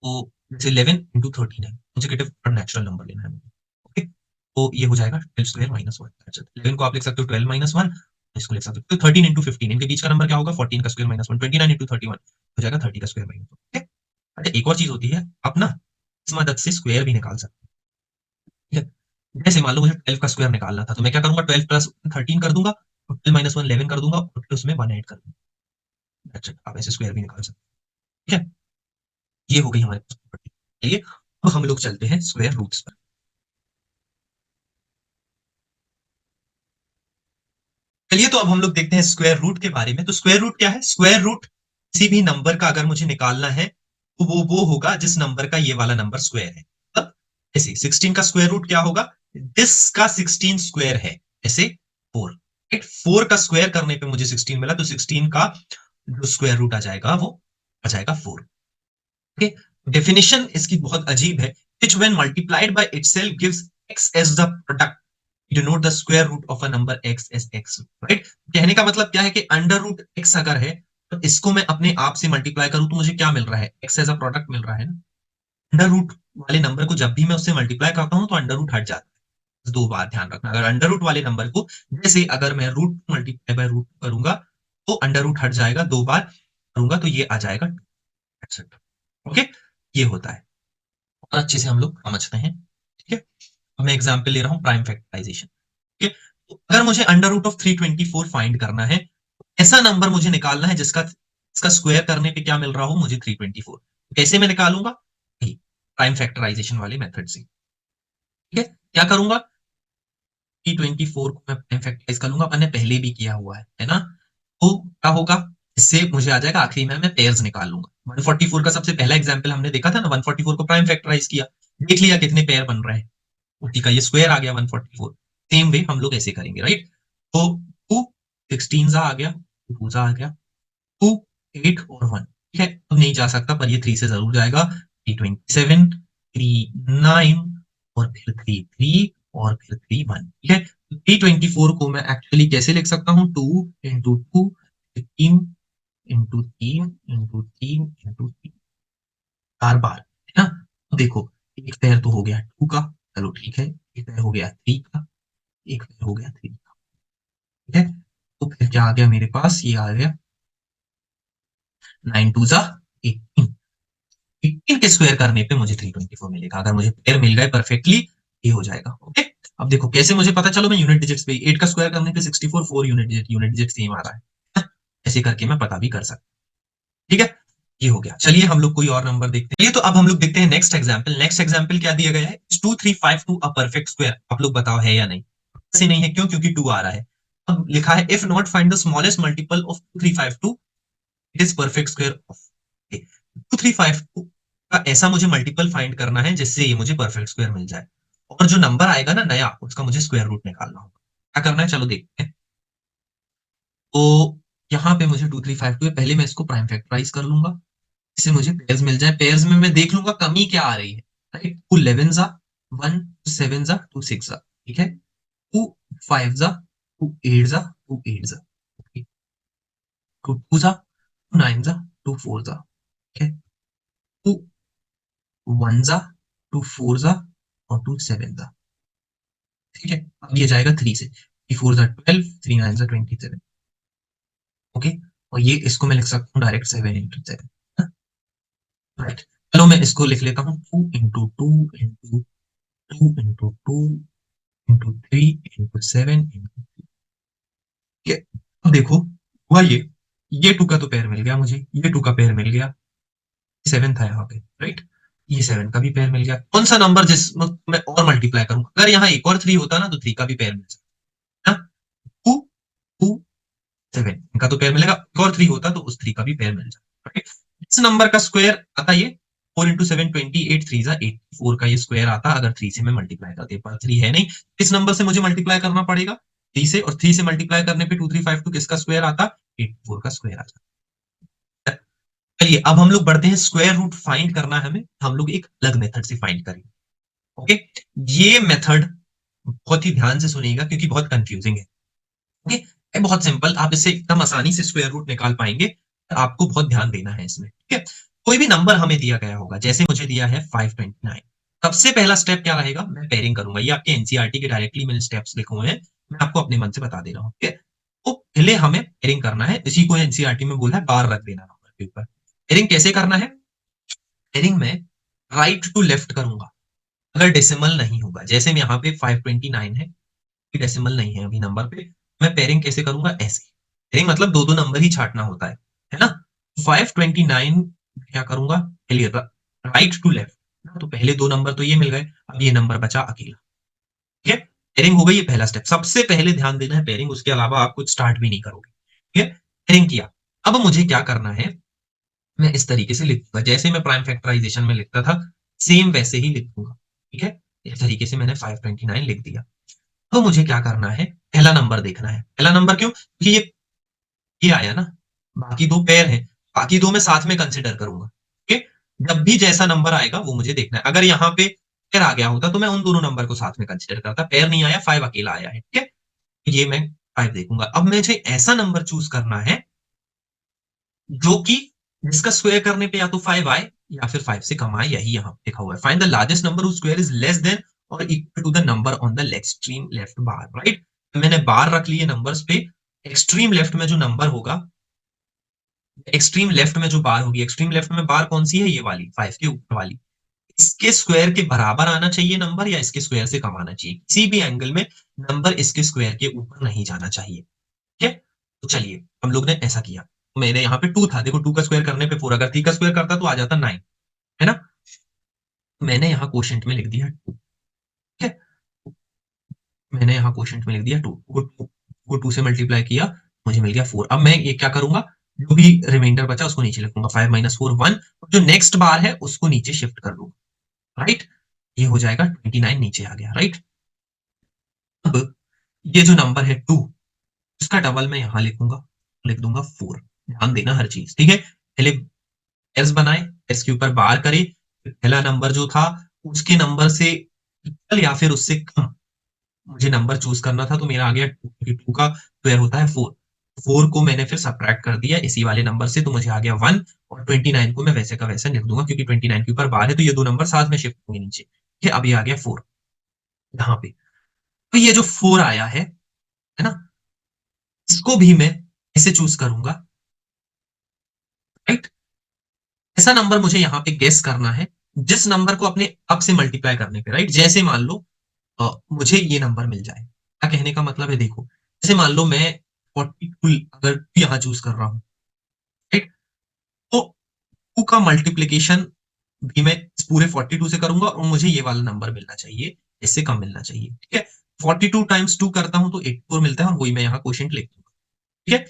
तो जैसे 11 इंटू 13 है, कॉन्सेक्यूटिव और नेचुरल नंबर लेना है मुझे। ओके, तो ये हो जाएगा 12 स्क्वायर माइनस 1। अच्छा, 11 को आप लिख सकते हो 12 माइनस 1, इसको लिख सकते हो तो 13 इंटू 15, इनके बीच का नंबर क्या होगा 14 का स्क्वायर माइनस 1, 29 इंटू 31 हो जाएगा 30 का स्क्वायर माइनस 1। ठीक है, अच्छा एक और चीज होती है, आप ना इस मदद से स्क्वायर भी निकाल सकते हैं। ठीक है, जैसे मान लो मुझे 12 का स्क्वायर निकालना था, तो मैं क्या करूंगा 12 प्लस 13 कर दूंगा, 12 माइनस 1 11 कर दूंगा, और फिर उसमें 1 ऐड कर दूंगा। अच्छा, आप ऐसे स्क्वायर भी निकाल सकते हैं। ठीक है, ये हो गई हमारे पास प्रॉपर्टी। चलिए अब हम लोग चलते हैं स्क्वायर रूट्स पर। चलिए तो अब हम लोग देखते हैं स्क्वायर रूट के बारे में। तो स्क्वायर रूट क्या है, स्क्वायर रूट किसी भी नंबर का अगर मुझे निकालना है तो वो होगा जिस नंबर का ये वाला नंबर स्क्वायर है। अब ऐसे 16 का स्क्वायर रूट क्या होगा, दिस का 16 स्क्वायर है, ऐसे 4, राइट, 4 का स्क्वायर करने पे मुझे 16 मिला, तो 16 का जो स्क्वायर रूट आ जाएगा वो आ जाएगा 4। ओके, डेफिनेशन इसकी बहुत अजीब है, which when multiplied by itself gives x as the product, denote the square root of a number x as x, right। कहने का मतलब क्या है कि अंडर रूट x अगर है तो इसको मैं अपने आप से मल्टीप्लाई करूं तो मुझे क्या मिल रहा है, x एज अ प्रोडक्ट मिल रहा है ना। अंडर रूट वाले नंबर को जब भी मैं उससे मल्टीप्लाई करता हूं तो अंडर रूट हट जाता है। दो बार ध्यान रखना, अगर अंडर रूट वाले नंबर को, जैसे अगर मैं रूट मल्टीप्लाई बाय रूट करूंगा तो अंडर रूट हट जाएगा, दो बार करूंगा तो ये आ जाएगा, एक्सेट्रा। ओके, ये होता है और अच्छे से हम लोग समझते हैं। ठीक है, अब मैं एग्जांपल ले रहा हूं प्राइम फैक्टराइजेशन। ठीक है, तो अगर मुझे अंडर रूट ऑफ 324 फाइंड करना है, ऐसा नंबर मुझे निकालना है जिसका इसका स्क्वायर करने पे क्या मिल रहा हो मुझे 324, कैसे मैं निकालूंगा, प्राइम फैक्टराइजेशन वाले मेथड से। ठीक है, क्या करूंगा, 324 को मैं प्राइम फैक्टराइज करूंगा, मैंने पहले भी किया हुआ है ना। तो क्या होगा, इससे मुझे आ जाएगा, आखिरी में मैं पेयर्स निकाल लूंगा। 144 का सबसे पहला एग्जांपल हमने देखा था ना, 144 को प्राइम फैक्टराइज किया, देख लिया कितने पेयर बन रहे हैं, उसी का ये स्क्वायर आ गया 144। सेम वे हम लोग ऐसे करेंगे, राइट। तो 2 16 आ गया, 2 आ गया, 2 8 और 1, ठीक है। अब नहीं जा सकता पर ये 3 से जरूर जाएगा। 327, 39 और फिर 33 और फिर 31, ठीक है। 324 को मैं एक्चुअली कैसे लिख सकता हूँ, 2 इंटू 2, 15 इंटू 3 इंटू 3 इंटू 3, बार बार, है ना। तो देखो एक पेयर तो हो गया 2 का, चलो ठीक है, एक पेयर हो गया 3 का, एक पेयर हो गया 3 का, ठीक है। तो फिर क्या आ गया मेरे पास, ये आ गया 9 2 जा 18। 18 के स्क्वायर करने पे मुझे 324 मिलेगा। अगर मुझे पेयर मिल गए परफेक्टली, ये हो जाएगा, ओके। अब देखो कैसे मुझे पता, चलो मैं यूनिट डिजिट्स पे 8 का स्क्वायर करने पे 64 4 यूनिट डिजिट सेम आ रहा है, ऐसे करके मैं पता भी कर सकता हूं, ठीक है। ये हो गया। चलिए हम लोग कोई और नंबर देखते हैं। ये तो अब हम लोग देखते हैं नेक्स्ट एग्जांपल। नेक्स्ट एग्जांपल क्या दिया गया है, 2352 अ परफेक्ट स्क्वायर। आप लोग बताओ है या नहीं। ऐसे नहीं है, क्यों, क्योंकि 2 आ रहा है। अब लिखा है if not find the smallest multiple of 2352 it is perfect square of 2352 का ऐसा मुझे मल्टीपल फाइंड करना है जिससे ये मुझे परफेक्ट स्क्वायर मिल जाए, और जो नंबर आएगा ना नया, उसका मुझे स्क्वायर रूट निकालना होगा। क्या करना है, चलो देखते हैं। तो यहाँ पे मुझे 2352 है, पहले मैं इसको प्राइम फैक्टराइज कर लूंगा, इससे मुझे पेयर्स मिल जाए। पेयर्स में मैं देख लूंगा कमी क्या आ रही है, राइट। 2 11 जा, 1 2 7 जा, 2 6 जा, ठीक है। 2 5 जा, 2 8 जा, 2 8 जा, 2 2 जा, 2 9 जा, 2 4 जा, ठीक है। 2 1 जा, 2 4 जा और 2 7 जा, ठीक है। अब ये जाएगा 3 से, 3 4 जा 12, 3 9 जा 27, ओके। और ये इसको मैं लिख सकता हूँ डायरेक्ट 7 इंटू 7, राइट। चलो मैं इसको लिख लेता हूँ 2 into 2 into 2 into 2 into 3 into 7 into, ये अब देखो हुआ ये 2 का तो पेयर मिल गया मुझे, ये 2 का पेयर मिल गया, 7 था यहाँ पे, राइट। ये 7 का भी पेयर मिल गया। कौन सा नंबर जिस मैं और मल्टीप्लाई करूंगा, अगर यहाँ एक और 3 होता ना तो 3 का भी पेयर मिल जाता ना। 2 2 7 इनका तो पेयर मिलेगा, एक और 3 होता तो उस 3 का भी पेयर मिल जाता, राइट। इस नंबर का स्क्वायर आता ये 4 इंटू 7 28, 3 जा 84 का ये स्क्वायर आता अगर 3 से मैं मल्टीप्लाई करते, पर 3 है नहीं। इस नंबर से मुझे मल्टीप्लाई करना पड़ेगा 3 से, और 3 से मल्टीप्लाई करने पे 2352 किसका स्क्वायर आता, 84 का स्क्वायर आता। चलिए अब हम लोग बढ़ते हैं, स्क्वायर रूट फाइंड करना है हमें, हम लोग एक अलग मेथड से फाइंड करेंगे, ओके। ये मेथड बहुत ही ध्यान से सुनिएगा क्योंकि बहुत कंफ्यूजिंग है, ओके। ये बहुत सिंपल, आप इससे एकदम आसानी से स्क्वायर रूट निकाल पाएंगे, आपको बहुत ध्यान देना है इसमें, ठीक है। कोई भी नंबर हमें दिया गया होगा, जैसे मुझे दिया है 529, सबसे पहला स्टेप क्या रहेगा, मैं पेयरिंग करूंगा। ये आपके एनसीईआरटी के डायरेक्टली मैंने स्टेप्स लिखे हुए हैं, मैं आपको अपने मन से बता दे रहा हूँ, ठीक है। तो पहले हमें पेयरिंग करना है, इसी को एनसीईआरटी में बोला है बार रख देना नंबर के ऊपर। पेयरिंग कैसे करना है, पेयरिंग में राइट टू लेफ्ट करूंगा अगर डेसिमल नहीं होगा। जैसे में यहाँ पे 529 है, डेसिमल नहीं है अभी नंबर पे, मैं पेयरिंग कैसे करूंगा, ऐसे। पेयरिंग मतलब दो दो नंबर ही छाटना होता है ना। 529 क्या करूंगा, चलिए राइट टू लेफ्ट, तो पहले दो नंबर तो ये मिल गए, अब ये नंबर बचा अकेला, ठीक है। पेयरिंग हो गई, ये पहला स्टेप। सबसे पहले ध्यान देना है पेयरिंग, उसके अलावा आप कुछ स्टार्ट भी नहीं करोगे, ठीक है। पेयरिंग किया, अब मुझे क्या करना है, मैं इस तरीके से लिखूंगा जैसे मैं प्राइम फैक्टराइजेशन में लिखता था, सेम वैसे ही लिखूंगा, ठीक है। इस तरीके से मैंने 529 लिख दिया। तो मुझे क्या करना है, पहला नंबर देखना है। पहला नंबर क्यों, क्योंकि ये आया ना, बाकी दो पेयर हैं, बाकी दो मैं साथ में कंसिडर करूंगा, ठीक है। जब भी जैसा नंबर आएगा वो मुझे देखना है। अगर यहाँ पे पेयर आ गया होता तो मैं उन दोनों नंबर को साथ में कंसिडर करता, पेयर नहीं आया, 5 अकेला आया है, ठीक है। ये मैं 5 देखूंगा। अब मुझे ऐसा नंबर चूज करना है जो कि जिसका स्क्वायर करने पे या तो 5 आए या फिर 5 से कम आए, यही यहाँ लिखा हुआ है। Find the largest number whose square is less than और equal to the number on the extreme left bar, right. मैंने बार रख लिए नंबर्स पे, एक्सट्रीम लेफ्ट में जो नंबर होगा, एक्सट्रीम लेफ्ट में जो बार होगी, एक्सट्रीम लेफ्ट में बार कौन सी है, ये वाली 5 के ऊपर वाली, इसके स्क्वायर के बराबर आना चाहिए नंबर या इसके स्क्वायर से कम आना चाहिए। किसी भी एंगल में नंबर इसके स्क्वायर के ऊपर नहीं जाना चाहिए, ठीक है। तो चलिए हम लोग ने ऐसा किया, मैंने यहाँ पे 2 था, देखो 2 का स्क्वायर करने पे 4, अगर 3 का स्क्वायर करता तो आ जाता 9, है ना। मैंने यहाँ क्वोशंट में लिख दिया 2, ठीक है। मैंने यहाँ क्वोशंट में लिख दिया 2 को 2 से मल्टीप्लाई किया, मुझे मिल गया 4। अब मैं ये क्या करूंगा, जो भी रिमाइंडर बचा उसको नीचे लिखूंगा, 5 माइनस 4 1, जो नेक्स्ट बार है उसको नीचे शिफ्ट कर दूंगा, राइट। ये हो जाएगा 29 नीचे आ गया, राइट। अब ये जो नंबर है 2, उसका डबल मैं यहाँ लिखूंगा, लिख दूंगा 4। ध्यान देना हर चीज, ठीक है। पहले एस बनाए, एस के ऊपर बार करे, पहला नंबर जो था उसके नंबर से इक्वल या फिर उससे कम मुझे नंबर चूज करना था, तो मेरा आ गया 2, क्योंकि 2 का स्क्वायर होता है 4। 4 को मैंने फिर सब्ट्रैक्ट कर दिया इसी वाले नंबर से, तो मुझे आ गया 1। और 29 को मैं वैसे का वैसे लिख दूंगा, क्योंकि 29 के ऊपर बार है, तो ये दो नंबर साथ में शिफ्ट होंगे नीचे, ठीक है। अब ये आ गया 4 यहाँ पे। तो ये जो 4 आया है ना, इसको भी मैं ऐसे चूज करूंगा, राइट। ऐसा नंबर मुझे यहाँ पे गेस करना है जिस नंबर को अपने अब से मल्टीप्लाई करने पे, राइट। जैसे मान लो मुझे ये नंबर मिल जाए, क्या कहने का मतलब है, देखो जैसे मान लो मैं 42 अगर यहाँ चूज कर रहा हूँ, राइट, तो 2 का मल्टीप्लीकेशन भी मैं इस पूरे 42 से करूंगा, और मुझे ये वाला नंबर मिलना चाहिए, इससे कम मिलना चाहिए, ठीक है। 42 टाइम्स 2 करता हूं तो 84 मिलता है, और वही मैं यहाँ क्वेश्चन लिख दूंगा, ठीक है।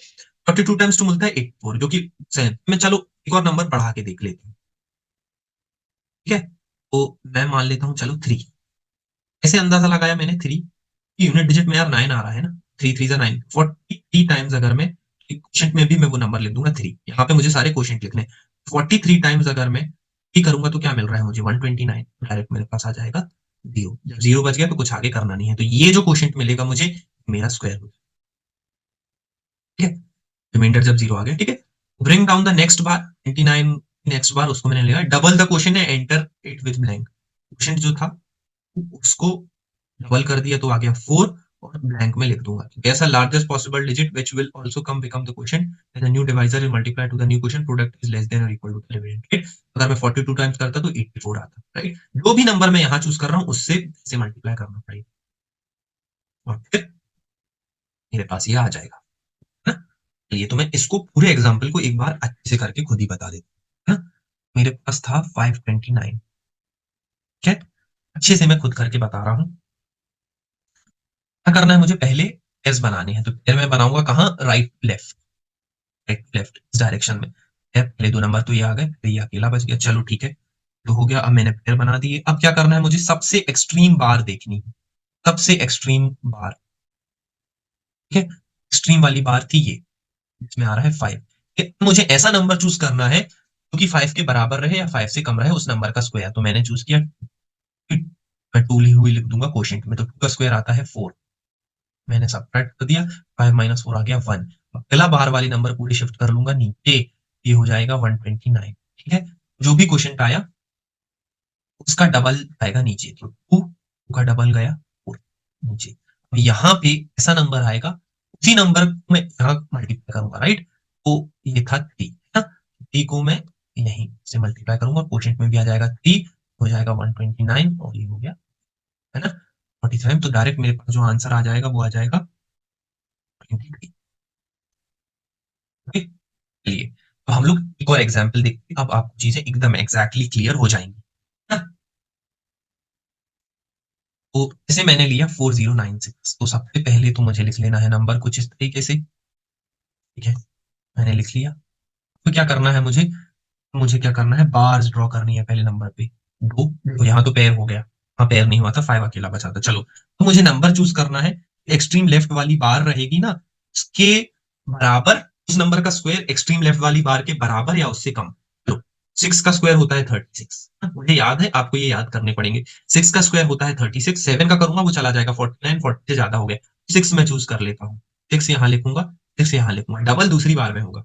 42 टाइम्स 2 मिलता है 84, जो कि मैं चलो एक और नंबर बढ़ा के देख लेता हूँ, ठीक है। तो मैं मान लेता हूँ चलो 3। ऐसे अंदाजा लगाया मैंने 3, यूनिट डिजिट में यार 9 आ रहा है ना, 3 3 9, 43 टाइम्स अगर मैं क्वेश्चन में भी मैं वो नंबर लिख दूंगा 3। यहाँ पे मुझे सारे क्वेश्चन लिखने, 43 टाइम्स अगर मैं ही करूंगा तो क्या मिल रहा है मुझे, 129। डायरेक्ट मेरे पास आ जाएगा 0। जब 0 बच गया तो कुछ आगे करना नहीं है, तो ये जो क्वेश्चन मिलेगा मुझे, मेरा स्क्वायर हो, ठीक है। रिमाइंडर जब 0 आ गया, ठीक है। Bring down the next bar 29, next bar उसको मैंने लिया डबल द क्वेश्चन है, enter it with blank. Question जो था उसको डबल कर दिया तो आ गया 4, और ब्लैंक में लिख दूंगा, guess a largest possible digit which will also come become the quotient and the new divisor is multiplied to the new quotient, product is less than or equal to the dividend, right? अगर मैं 42 times करता तो 84 आता, right. जो भी number मैं यहाँ choose कर रहा हूँ उससे से मल्टीप्लाई करना पड़ेगा, और फिर मेरे पास ये आ जाएगा, है ना। चलिए, तो मैं इसको पूरे एग्जाम्पल को एक बार अच्छे से करके खुद ही बता देता हूँ, है ना। मेरे पास था 529, ठीक है। अच्छे से मैं खुद करके बता रहा हूँ। क्या करना है मुझे, पहले एस बनाने हैं, तो फिर मैं बनाऊंगा कहाँ, राइट लेफ्ट, राइट लेफ्ट इस डायरेक्शन में है। पहले दो नंबर तो ये आ गए, फिर ये अकेला बच गया, चलो ठीक है, तो हो गया। अब मैंने पेयर बना दिए। अब क्या करना है मुझे, सबसे एक्सट्रीम बार देखनी है, सबसे एक्सट्रीम बार, ठीक है। एक्सट्रीम वाली बार थी ये, इसमें आ रहा है 5। मुझे ऐसा नंबर चूज करना है जो कि 5 के बराबर रहे या 5 से कम रहे, उस नंबर का स्क्वायर। तो मैंने चूज किया, मैं 2 हुई लिख दूंगा क्वोशिएंट में, तो 2 का स्क्वायर आता है 4। मैंने सब्ट्रैक्ट कर दिया, 5 माइनस 4 आ गया 1। अगला बाहर वाली नंबर पूरी शिफ्ट कर लूंगा नीचे, ये हो जाएगा 129, ठीक है। जो भी क्वेश्चन आया उसका डबल आएगा नीचे, तो 2 का डबल गया 4 नीचे। अब यहाँ पे ऐसा नंबर आएगा, उसी नंबर को मैं यहाँ मल्टीप्लाई करूंगा, राइट। तो ये था 3, है ना। 3 को मैं यहीं से मल्टीप्लाई करूंगा, क्वोशिएंट में भी आ जाएगा 3, हो जाएगा 129, और ये हो गया, है ना, 47। तो डायरेक्ट मेरे पास जो आंसर आ जाएगा वो आ जाएगा 23। ओके, चलिए, तो हम लोग एक और एग्जाम्पल देखते हैं, अब आपको चीजें एकदम एग्जैक्टली क्लियर हो जाएंगी, है ना? तो जैसे मैंने लिया 4096, तो सबसे पहले तो मुझे लिख लेना है नंबर कुछ इस तरीके से, ठीक है। मैंने लिख लिया। तो क्या करना है मुझे, मुझे क्या करना है, बार्स ड्रॉ करनी है पहले नंबर पे, दो। तो यहाँ तो पेयर हो गया, हाँ पेयर नहीं हुआ था, 5 अकेला बचा था, चलो। तो मुझे नंबर चूज करना है, एक्सट्रीम लेफ्ट वाली बार रहेगी ना, उसके बराबर, उस नंबर का स्क्वायर एक्सट्रीम लेफ्ट वाली बार के बराबर या उससे कम। लो, 6 का स्क्वायर होता है 36, मुझे याद है, आपको ये याद करने पड़ेंगे। 6 का स्क्वायर होता है 36, 7 का करूंगा वो चला जाएगा 49, 40 से ज्यादा हो गया, 6 में चूज कर लेता हूँ। 6 यहाँ लिखूंगा, 6 यहाँ लिखूंगा, डबल दूसरी बार में होगा।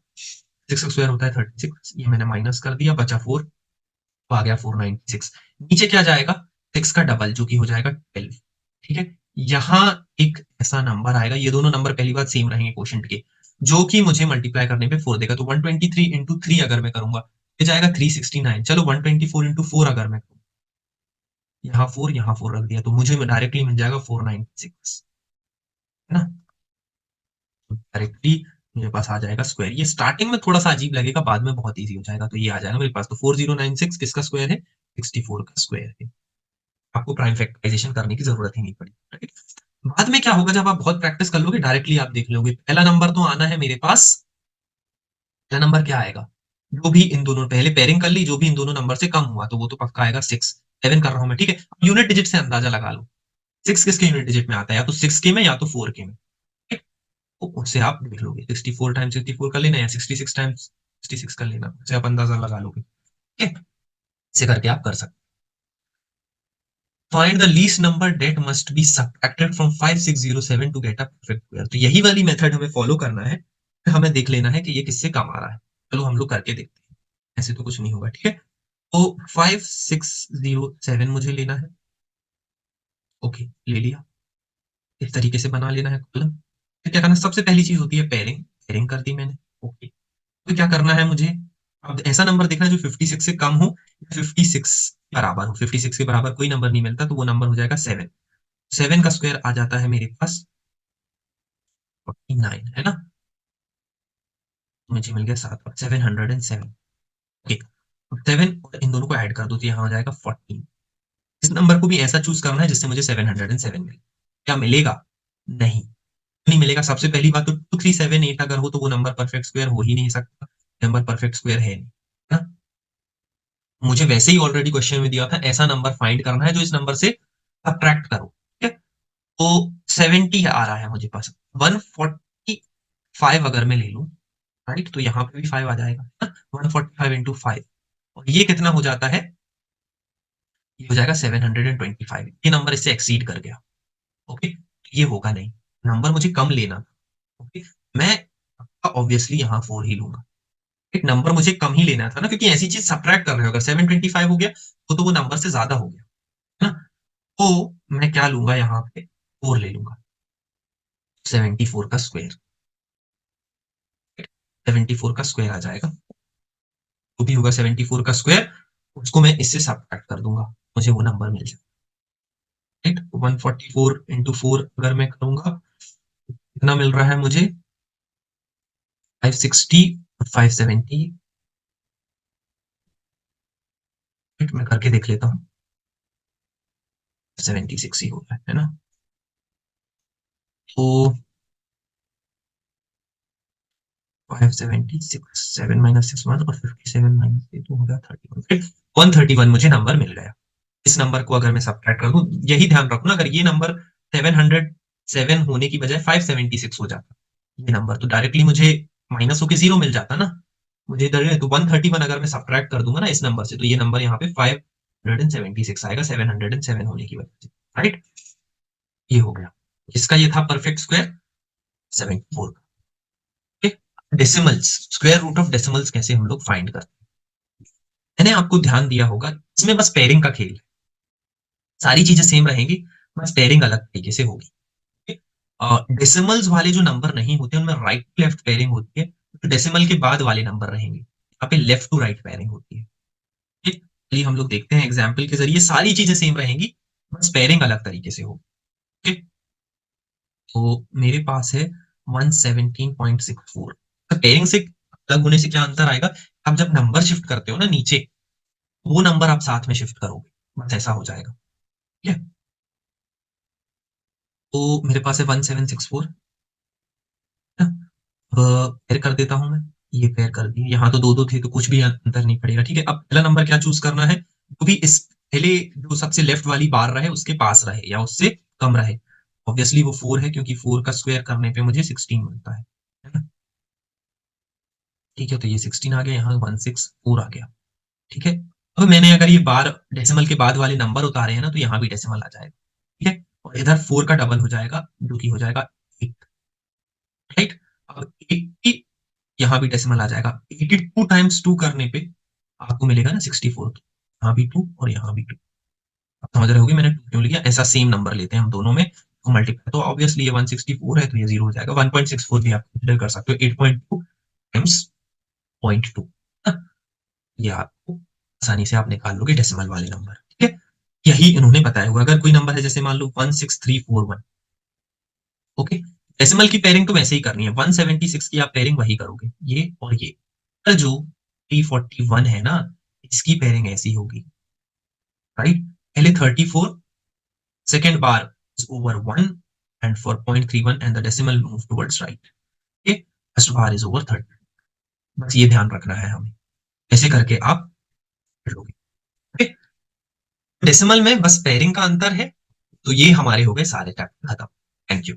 6 का स्क्वायर होता है 36, ये मैंने माइनस कर दिया, बचा 4, तो आ गया 496। नीचे क्या जाएगा, 6 का डबल जो कि हो जाएगा 12, ठीक है। यहाँ एक ऐसा नंबर आएगा, ये दोनों नंबर पहली बार सेम रहेंगे क्वोशिएंट के, जो कि मुझे मल्टीप्लाई करने पे 4 देगा। तो 123 इंटू 3 अगर मैं करूंगा, ये जाएगा 369। चलो 124 इंटू 4 अगर मैं करूँ, यहाँ 4 रख दिया, तो मुझे डायरेक्टली मिल जाएगा 496, है ना। डायरेक्टली मेरे पास आ जाएगा स्क्वायर। ये स्टार्टिंग में थोड़ा सा अजीब लगेगा, बाद में बहुत इजी हो जाएगा। तो ये आ जाएगा मेरे पास, तो 4096 किसका स्क्वायर है, 64 का स्क्वायर है। आपको प्राइम फैक्टराइजेशन करने की जरूरत ही नहीं पड़ी, राइट। बाद में क्या होगा, जब आप बहुत प्रैक्टिस कर लोगे, डायरेक्टली आप देख लोगे, पहला नंबर तो आना है मेरे पास। पहला नंबर क्या आएगा, जो भी इन दोनों, पहले पेयरिंग कर ली, जो भी इन दोनों नंबर से कम हुआ तो वो तो पक्का आएगा 6। 7 कर रहा हूँ मैं, ठीक है। यूनिट डिजिट से अंदाजा लगा लो 6 किसके यूनिट डिजिट में आता है, या तो 6 के में या तो 4 के में, ठीक। तो उससे आप देख लोगे 64 टाइम्स 64 कर लेना या 66 टाइम्स 66 कर लेना, उससे आप अंदाजा लगा लोगे, ठीक है। इसे करके आप कर सकते। Find the least number that must be subtracted from 5607 to get a perfect square. तो यही वाली मेथड हमें फॉलो करना है, हमें देख लेना है कि ये किससे कम आ रहा है। चलो हम लोग करके देखते हैं, ऐसे तो कुछ नहीं होगा, ठीक है। तो 5607 मुझे लेना है, ओके ले लिया। इस तरीके से बना लेना है कॉलम। फिर क्या करना है, सबसे पहली चीज होती है पेयरिंग, पेयरिंग कर दी मैंने, ओके। तो क्या करना है मुझे, अब ऐसा नंबर देखना है जो 56 से कम हो, 56 बराबर हो। 56 के बराबर कोई नंबर नहीं मिलता, तो वो नंबर हो जाएगा 7। 7 का स्क्वायर आ जाता है मेरे पास 49, है ना। मुझे मिल गया 7 707, ओके। 7 और इन दोनों को ऐड कर दो तो यहाँ हो जाएगा 14। इस नंबर को भी ऐसा चूज करना है जिससे मुझे 707 मिले। क्या मिलेगा, नहीं, नहीं मिलेगा। सबसे पहली बात तो 2378 अगर हो तो वो नंबर परफेक्ट स्क्वायर हो ही नहीं सकता, नंबर परफेक्ट स्क्वायर है नहीं, है ना। मुझे वैसे ही ऑलरेडी क्वेश्चन में दिया था ऐसा नंबर फाइंड करना है जो इस नंबर से सब्ट्रैक्ट करो, ठीक है। तो 70 आ रहा है मुझे पास, 145 अगर मैं ले लूं, राइट, तो यहाँ पे भी 5 आ जाएगा, 145 इंटू 5, और ये कितना हो जाता है, ये हो जाएगा 725। ये नंबर इससे एक्सीड कर गया, ओके। ये होगा नहीं, नंबर मुझे कम लेना था, ओके। मैं ऑब्वियसली यहाँ 4 ही लूंगा, एक नंबर मुझे कम ही लेना था ना, क्योंकि ऐसी चीज सब्ट्रैक्ट कर रहे हो, अगर 725 हो गया तो वो नंबर से ज्यादा हो गया, है ना। तो मैं क्या लूंगा यहाँ पे, 4 ले लूंगा, 74 का स्क्वायर, 74 का स्क्वायर आ जाएगा, जो भी होगा 74 का स्क्वायर, उसको मैं इससे सब्ट्रैक्ट कर दूंगा, मुझे वो नंबर मिल जाएगा, राइट। 144 इंटू 4 अगर मैं करूंगा, कितना मिल रहा है मुझे, 560 और 570, मैं करके देख लेता हूँ, 76 ही होगा, है ना। तो 576, 7 माइनस 6 1 और 57 माइनस 8 तो हो गया 31, 131 मुझे नंबर मिल गया। इस नंबर को अगर मैं सब्ट्रैक्ट कर दूं, यही ध्यान रखना, अगर ये नंबर 707 होने की बजाय 576 हो जाता, ये नंबर तो डायरेक्टली मुझे माइनस होके 0 मिल जाता ना, मुझे इधर तो 131 अगर मैं सब्ट्रैक्ट कर दूंगा ना इस नंबर से, तो ये नंबर यहाँ पे 576 आएगा 707 होने की वजह से, राइट। ये हो गया, इसका ये था परफेक्ट स्क्वायर 74 का। Decimals, square root of decimals कैसे हम लोग फाइंड करते हैं, मैंने आपको ध्यान दिया होगा, इसमें बस पेयरिंग का खेल है, सारी चीजें सेम रहेंगी, बस पेयरिंग अलग तरीके से होगी। डेसिमल्स वाले जो नंबर नहीं होते उनमें राइट टू लेफ्ट पेयरिंग होती है, तो डेसिमल के बाद वाले नंबर रहेंगे, यहाँ पे लेफ्ट टू राइट पेयरिंग होती है, ठीक। चलिए हम लोग देखते हैं एग्जाम्पल के जरिए, सारी चीजें सेम रहेंगी, बस पेयरिंग अलग तरीके से होगी, ठीक। तो मेरे पास है 117.64, पेयरिंग से अलग होने से क्या अंतर आएगा, आप जब नंबर शिफ्ट करते हो ना नीचे, वो नंबर आप साथ में शिफ्ट करोगे, बस ऐसा हो जाएगा, ठीक है। तो मेरे पास है 1764, पेयर कर देता हूं मैं, ये पेयर कर दिए, यहाँ तो दो दो थे तो कुछ भी अंतर नहीं पड़ेगा, ठीक है। अब पहला नंबर क्या चूज करना है, तो भी इस पहले जो सबसे लेफ्ट वाली बार रहे उसके पास रहे या उससे कम रहे, ऑब्वियसली वो 4 है, क्योंकि 4 का स्क्वायर करने पे मुझे 16 मिलता है ना, ठीक है। तो ये 16 आ गया, यहाँ 164 आ गया, ठीक है। अब मैंने अगर ये बार डेसिमल के बाद वाले नंबर उतारे हैं ना, तो यहाँ भी डेसिमल आ जाएगा, ठीक है। और इधर 4 का डबल हो जाएगा, जो कि हो जाएगा 8, राइट। अब 80 यहाँ भी डेसिमल आ जाएगा, 82 टाइम्स 2 करने पे आपको मिलेगा ना 64, यहाँ भी 2 और यहाँ भी 2, आप समझ रहे होगे मैंने 2 क्यों लिया, ऐसा सेम नंबर लेते हैं हम दोनों में, तो मल्टीप्लाई, तो ऑब्वियसली ये 164 है तो ये 0 हो जाएगा, 1.64 भी आप कंसिडर कर सकते हो, 8.2 टाइम्स 0.2, ये आपको आसानी से आप निकाल लोगे डेसिमल वाले नंबर, ठीक है। यही इन्होंने बताया हुआ, अगर कोई नंबर है जैसे मान लो 16341, ओके, डेसिमल की पेयरिंग तो वैसे ही करनी है, 176 की आप पेयरिंग वही करोगे, ये और ये, पर जो 341 है ना, इसकी पेयरिंग ऐसी होगी, राइट। पहले 34, second bar is over 1 and for 0.31 and the decimal move towards right, okay, first bar is over 30, बस ये ध्यान रखना है हमें, ऐसे करके आप कर लोगे, okay? डेसिमल में बस पेयरिंग का अंतर है। तो ये हमारे हो गए सारे चैप्टर खत्म। Thank you.